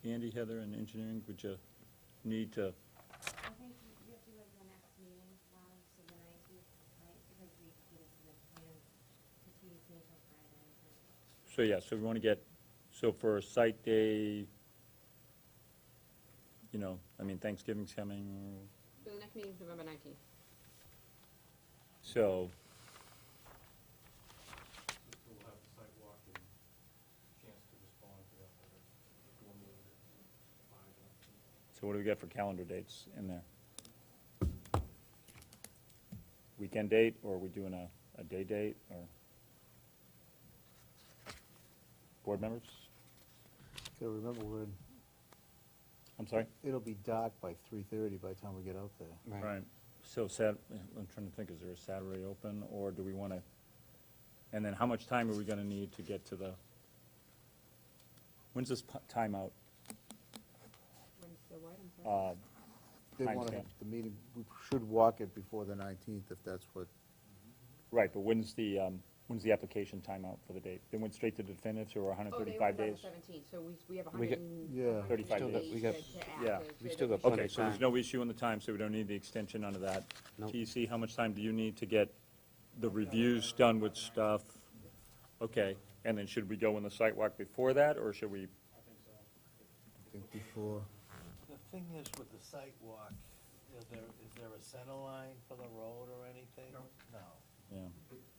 Andy, Heather, and engineering would you need to, I think you have to go to the next meeting, so the 19th, right, because we get it to the plan, to TEC until Friday. so yeah, so we want to get, so for a site day, I mean, Thanksgiving's coming, So the next meeting is November 19th. so, We'll have the sidewalk and chance to respond to that letter. If you want me to so what do we got for calendar dates in there? Weekend date, or are we doing a day date, or? Board members? Gotta remember, I'm sorry? it'll be dark by 3:30 by the time we get out there. Right. So I'm trying to think, is there a Saturday open, or do we want to, and then how much time are we going to need to get to the, when's this time out? When's the what, I'm sorry? They want to Timestamp. have the meeting, we should walk it before the 19th, if that's what, Right, but when's the application time out for the date? They went straight to the definitives, or Oh, they 135 opened on days? the 17th, so we have We got- 100 and. Yeah. 35 Still got- days. we got- to act yeah. to- We to still the- got plenty Okay, of so there's time. no issue on the time, so we don't need the extension under that. Nope. TEC, how much time do you need to get the reviews done with stuff? Okay, and then should we go in the site walk before that, or should we? I think before. The thing is with the site walk, is there a center line for the road or anything? No. Yeah.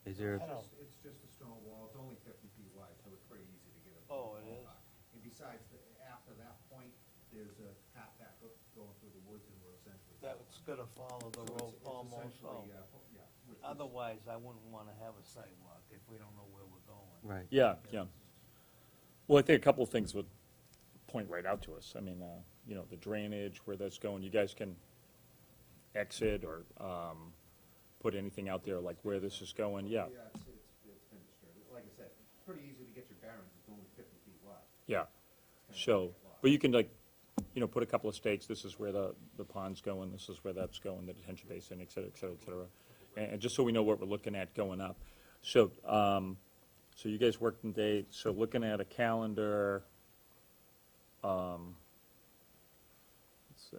Is there, I don't, It's just a stone wall, it's only 50 feet wide, so it's pretty easy to get it. Oh, it is? And besides, after that point, there's a path back going through the woods, and we're essentially. that's gonna follow the So road it's almost, essentially, yeah. Otherwise, I wouldn't wanna have a site walk if we don't know where we're going. right. Yeah, yeah. Well, I think a couple of things would point right out to us. I mean, the drainage, where that's going, you guys can exit or put anything out there, like where this is going, yeah. Yeah, it's been disturbed. Like I said, it's pretty easy to get your bearings, it's only 50 feet wide. Yeah, so, but you can put a couple of stakes, this is where the pond's going, this is where that's going, the detention basin, et cetera, et cetera, et cetera. And just so we know what we're looking at going up. So, so you guys worked in day, so looking at a calendar, let's see.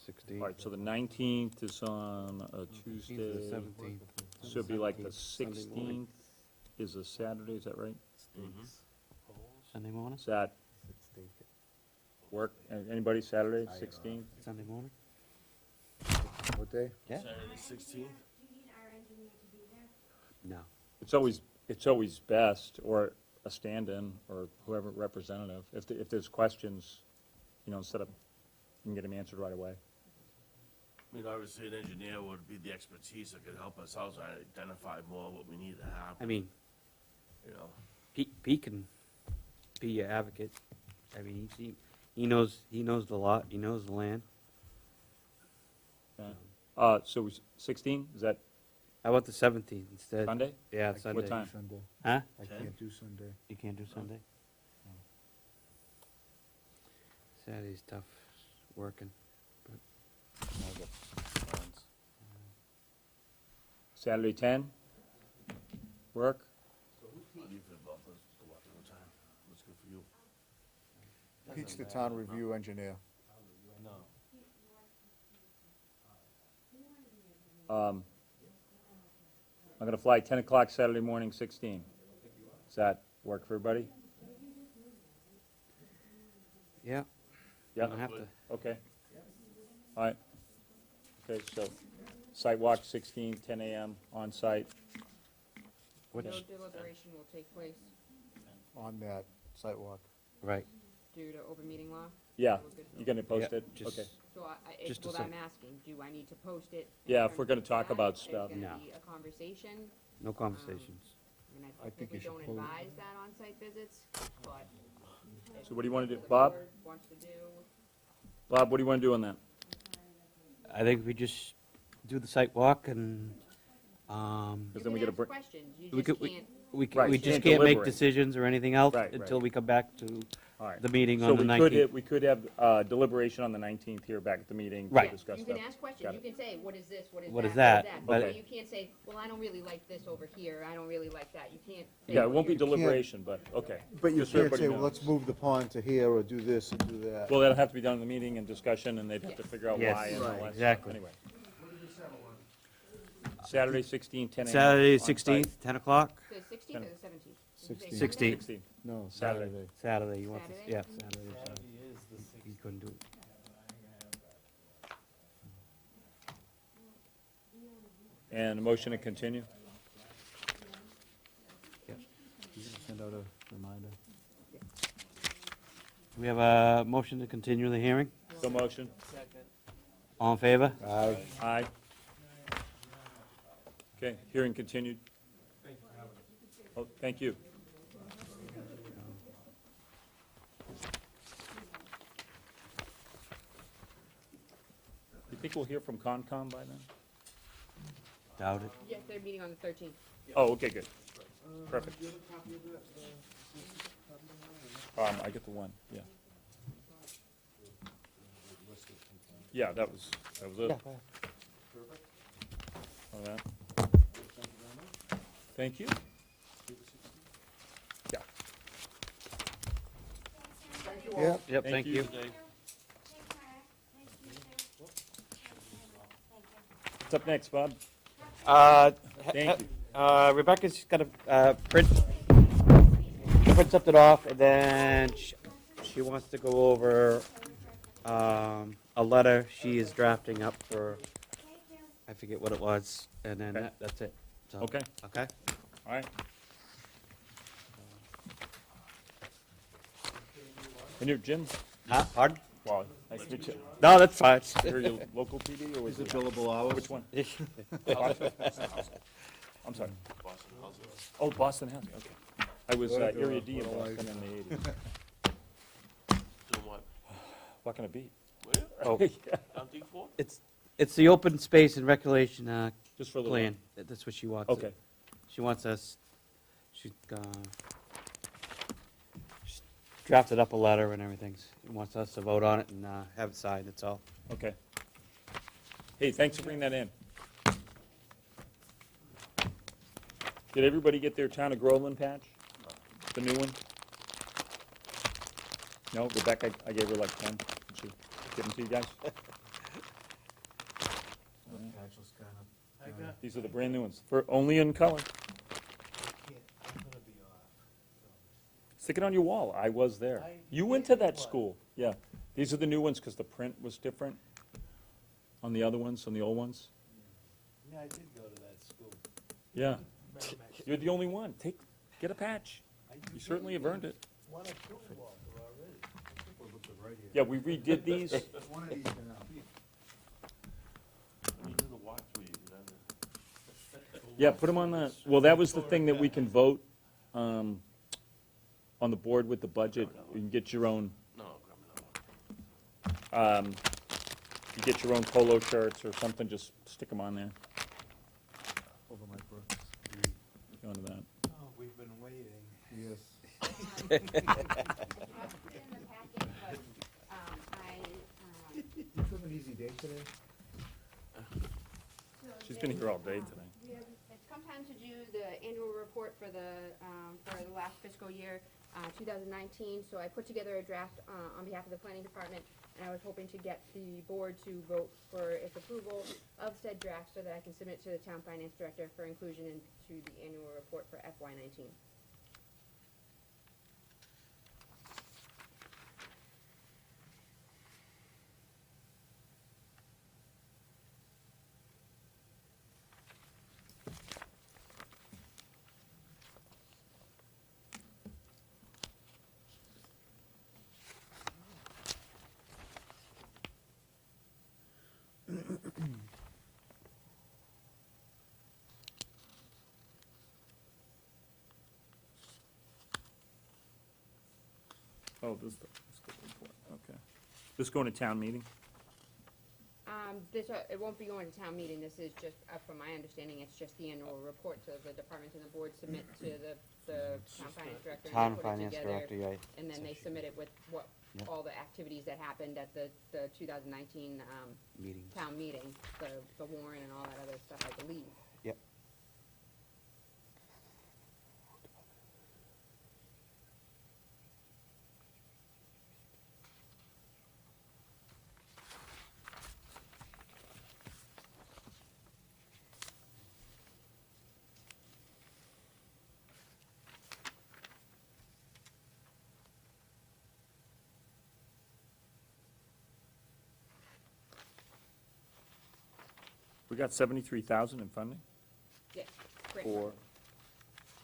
16th. All right, so the 19th is on a Tuesday. 17th. So it'd be like the 17th, Sunday morning. 16th is a Saturday, is that right? Sunday morning? Is that work? Anybody Saturday, 16th? Sunday morning? What day? Yeah. Do you need our engineer to be there? No. It's always best, or a stand-in, or whoever representative, if there's questions, instead of, you can get them answered right away. I mean, obviously, an engineer would be the expertise that could help us out, identify more what we need to happen. I mean, You know, Pete can be your advocate. I mean, he knows the lot, he knows the land. Yeah. So 16, is that How about the 17th instead? Sunday? Yeah, I Sunday. What time? can't do Sunday. Huh? I can't do Sunday. You can't do Sunday? Saturday's tough, working. Saturday 10? Work? how do you feel about this, the what time? What's good for you? Pete's the town review engineer. No. I'm gonna fly 10 o'clock Saturday morning, 16. Does that work for everybody? Yeah. Yeah? Don't have to. Okay. All right. Okay, so site walk 16, 10 a.m. on site. No deliberation will take place On that sidewalk. Right. due to open meeting law. Yeah, We're good. you're gonna post Yeah, it? just- Okay. So Just a what sec. I'm asking, do I need to post it? in Yeah, if terms we're gonna of talk that? about Is stuff. gonna No. be a conversation? No conversations. I mean, I I think you typically should don't post- advise that on site visits, but. So what do you wanna do? if the Bob? board wants to do, Bob, what do you wanna do on that? I think we just do the site walk and, you Because then we can gotta ask bring, questions, you we just could- can't. Right, we can't just can't make deliberate. decisions or anything else Right, until right. we come back to all right. the meeting So on the we could 19th. have, we could have deliberation on the 19th here back at the meeting to Right. discuss You stuff. can ask questions, Got you it. can say, what is this, what is that, What is what that? is that? But- But you can't say, well, I don't really like this over here, I don't really like that, you can't. say Yeah, it what won't be you're- deliberation, but, okay. But you Just so can't everybody say, well, knows. let's move the pond to here, or do this, and do that. Well, that'll have to be done in the meeting and discussion, and they'd have to Yes. figure out Yes. why and all Right, that stuff. exactly. Anyway. Saturday, 16, 10 a.m. Saturday, on site. 16th, 10 o'clock? The 16th or the 17th? Did you say 16th. 16th. 16. No, Saturday. Saturday. Saturday, you want to, Saturday? yeah, Saturday. He couldn't do it. And a motion to continue? Send out a reminder. We have a motion to continue the hearing. So motion? All in favor? Aye. Aye. Okay, hearing continued. Oh, thank you. You think we'll hear from Concom by then? Doubt it. Yes, they're meeting on the 13th. Oh, okay, good. Perfect. I get the one, yeah. Yeah, that was it. All that. Thank you. Yeah. Yeah. Yep, thank you. Take care. Thank you, too. What's up next, Bob? Thank you. Rebecca's got to print something off, and then she wants to go over a letter she is drafting up for, I forget what it was, and then Okay. that's it. So, Okay. Okay? All right. And you're Jim? Pardon? Wow, nice to meet you. No, that's fine. You're your local PD or was Is it it? billable hours? Which one? I'm sorry. Boston Housing. Oh, Boston Housing, okay. I was What a Area girl, D in what a life. Boston in the 80s. Doing what? What can it be? Where? Oh, Yeah, Down D4? it's the open space and recreation just for a little. plan. That's what she wants. Okay, She wants us, she drafted up a letter and everything. She wants us to vote on it and have it signed, that's all. okay. Hey, thanks for bringing that in. Did everybody get their Town of Groveland patch? The new one? No, Rebecca, I gave her like 10. Did she give them to you guys? these are the brand new ones, for, only in color. Stick it on your wall, I was there. You went to that school, yeah. These are the new ones, because the print was different on the other ones, on the old ones. Yeah, I did go to that school. Yeah. You're the only one, get a patch. You certainly have earned it. One or two, Walter, already. Yeah, we redid these. One of these now. You do the walkthrough, you go down there. Yeah, put them on the, well, that was the thing that we can vote, on the board with the budget. You can get your own, No, grab another one. you get your own polo shirts or something, just stick them on there. Over my Brooks. Go into that. Oh, we've been waiting. Yes. I have put it in the packet, but, You have an easy day today? She's been here all day today. It's come time to do the annual report for the last fiscal year, 2019. So I put together a draft on behalf of the planning department, and I was hoping to get the board to vote for its approval of said draft so that I can submit to the town finance director for inclusion into the annual report for FY19. Oh, this is the fiscal report, okay. This going to town meeting? It won't be going to town meeting, this is just, from my understanding, it's just the annual report, so the departments and the board submit to the town finance director. Town and they put it finance together, director, yeah. And then they submit it with Yep. all the activities that happened at the 2019, Meetings. town meeting, the warrant and all that other stuff, I believe. Yep. We got 73,000 in funding Yeah, great. for,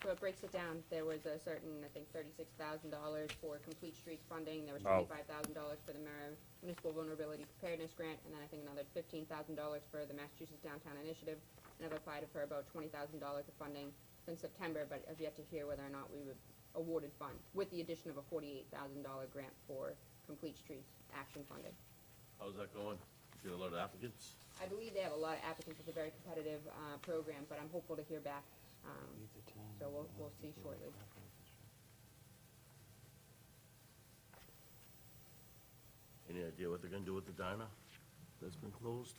So it breaks it down, there was a certain, I think, $36,000 for complete streets funding, there was Oh. $25,000 for the municipal vulnerability preparedness grant, and then I think another $15,000 for the Massachusetts Downtown Initiative, and I've applied for about $20,000 of funding since September, but I've yet to hear whether or not we would awarded funds, with the addition of a $48,000 grant for complete streets action funding. How's that going? You got a lot of applicants? I believe they have a lot of applicants, it's a very competitive, program, but I'm hopeful to hear back, so we'll see shortly. Any idea what they're gonna do with the diner that's been closed?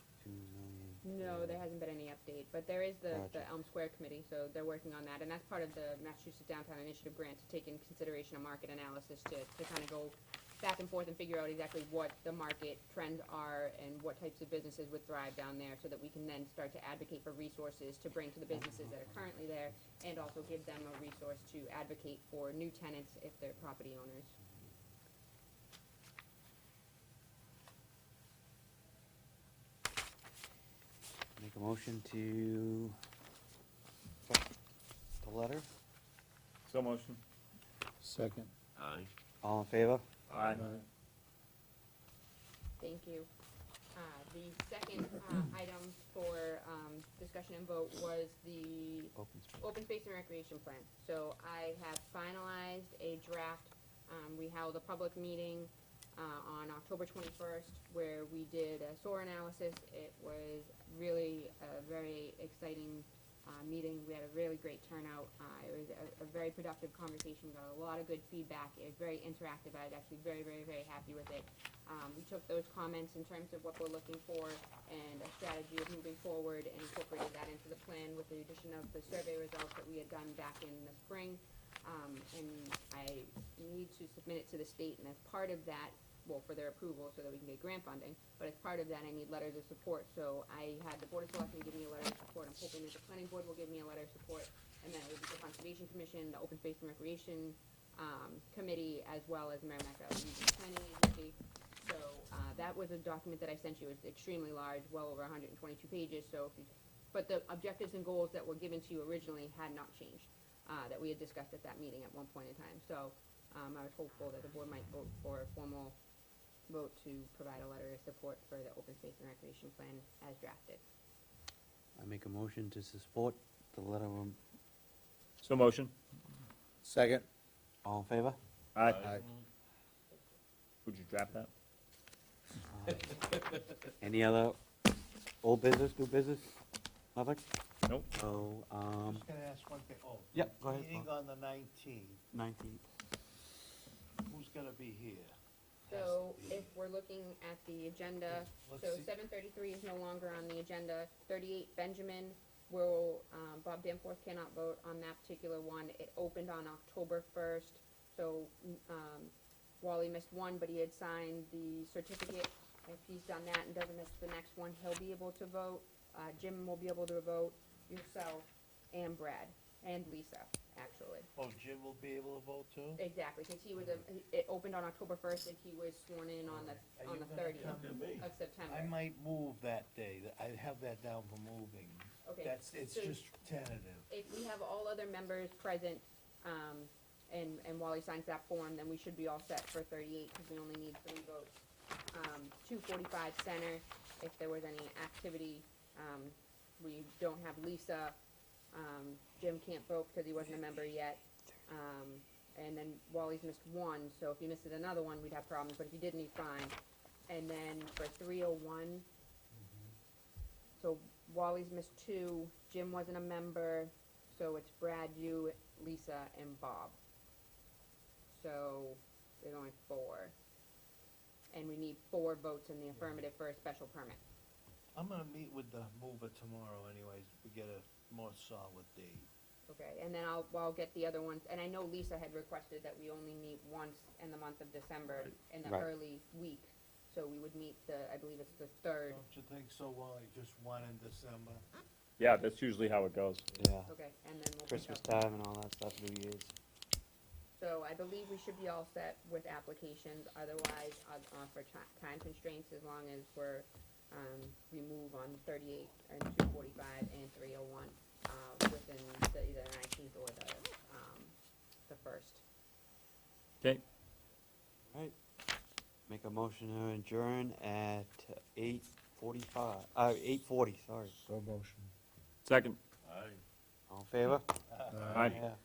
No, there hasn't been any update, but there is the Gotcha. Elm Square Committee, so they're working on that, and that's part of the Massachusetts Downtown Initiative grant to take in consideration a market analysis to kind of go back and forth and figure out exactly what the market trends are and what types of businesses would thrive down there, so that we can then start to advocate for resources to bring to the businesses that are currently there, and also give them a resource to advocate for new tenants if they're property owners. Make a motion to accept the letter. so motion. Second. Aye. All in favor? Aye. Thank you. The second item for discussion and vote was the Open space. open space and recreation plan. So I have finalized a draft. We held a public meeting on October 21st where we did a SOAR analysis. It was really a very exciting meeting. We had a really great turnout. It was a very productive conversation, got a lot of good feedback. It was very interactive. I was actually very, very, very happy with it. We took those comments in terms of what we're looking for and a strategy of moving forward and incorporated that into the plan with the addition of the survey results that we had done back in the spring. And I need to submit it to the state, and as part of that, well, for their approval so that we can get grant funding. But as part of that, I need letters of support, so I had the Board of Selectmen give me a letter of support. I'm hoping that the Planning Board will give me a letter of support, and then it will be the Conservation Commission, the Open Space and Recreation, Committee, as well as Merrimack Regional Planning Agency. So, that was a document that I sent you. It's extremely large, well over 122 pages, so if you, but the objectives and goals that were given to you originally had not changed, that we had discussed at that meeting at one point in time. So, I was hopeful that the board might vote for a formal vote to provide a letter of support for the Open Space and Recreation Plan as drafted. I make a motion to support the letter of, So motion? Second. all in favor? Aye. Aye. Would you draft that? Any other old business, new business? Nothing? Nope. So, Just gonna ask one thing. Oh, Yep, go ahead, meeting Paul. on the 19th, 19th. who's gonna be here? So if we're looking at the agenda, Let's so see. 733 is no longer on the agenda. 38 Benjamin will, Bob Danforth cannot vote on that particular one. It opened on October 1st, so Wally missed one, but he had signed the certificate. If he's done that and doesn't miss the next one, he'll be able to vote. Jim will be able to vote, yourself, and Brad, and Lisa, actually. Oh, Jim will be able to vote too? Exactly, because he was, it opened on October 1st, and he was sworn in on the 30th of September. I might move that day. I have that down for moving. Okay, It's so- just tentative. If we have all other members present, and Wally signs that form, then we should be all set for 38, because we only need 3 votes. 245 Center, if there was any activity, we don't have Lisa, Jim can't vote because he wasn't a member yet. And then Wally's missed one, so if he misses another one, we'd have problems, but if he didn't, he's fine. And then for 301, so Wally's missed 2, Jim wasn't a member, so it's Brad, you, Lisa, and Bob. So there's only 4. And we need 4 votes in the affirmative for a special permit. I'm gonna meet with the mover tomorrow anyways, to get a more solid date. Okay, and then I'll get the other ones, and I know Lisa had requested that we only meet once in the month of December, in the Right. early week. So we would meet I believe it's the 3rd. Don't you think so, Wally? Just one in December? Yeah, that's usually how it goes. Yeah, Okay, and then we'll pick Christmas up. time and all that stuff, New Year's. So I believe we should be all set with applications, otherwise, for time constraints, as long as we move on 38 and 245 and 301, within either the 19th or the 1st. Okay, Right. Make a motion to adjourn at 8:45, 8:40, sorry. So motion. second. All in favor? Aye. Yeah.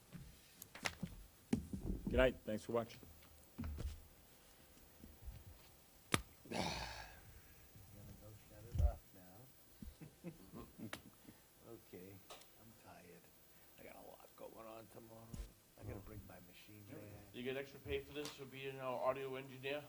Good night, thanks for watching. Gonna go shut it off now. Okay, I'm tired. I got a lot going on tomorrow. I gotta bring my machine there. You get extra pay for this for being our audio engineer?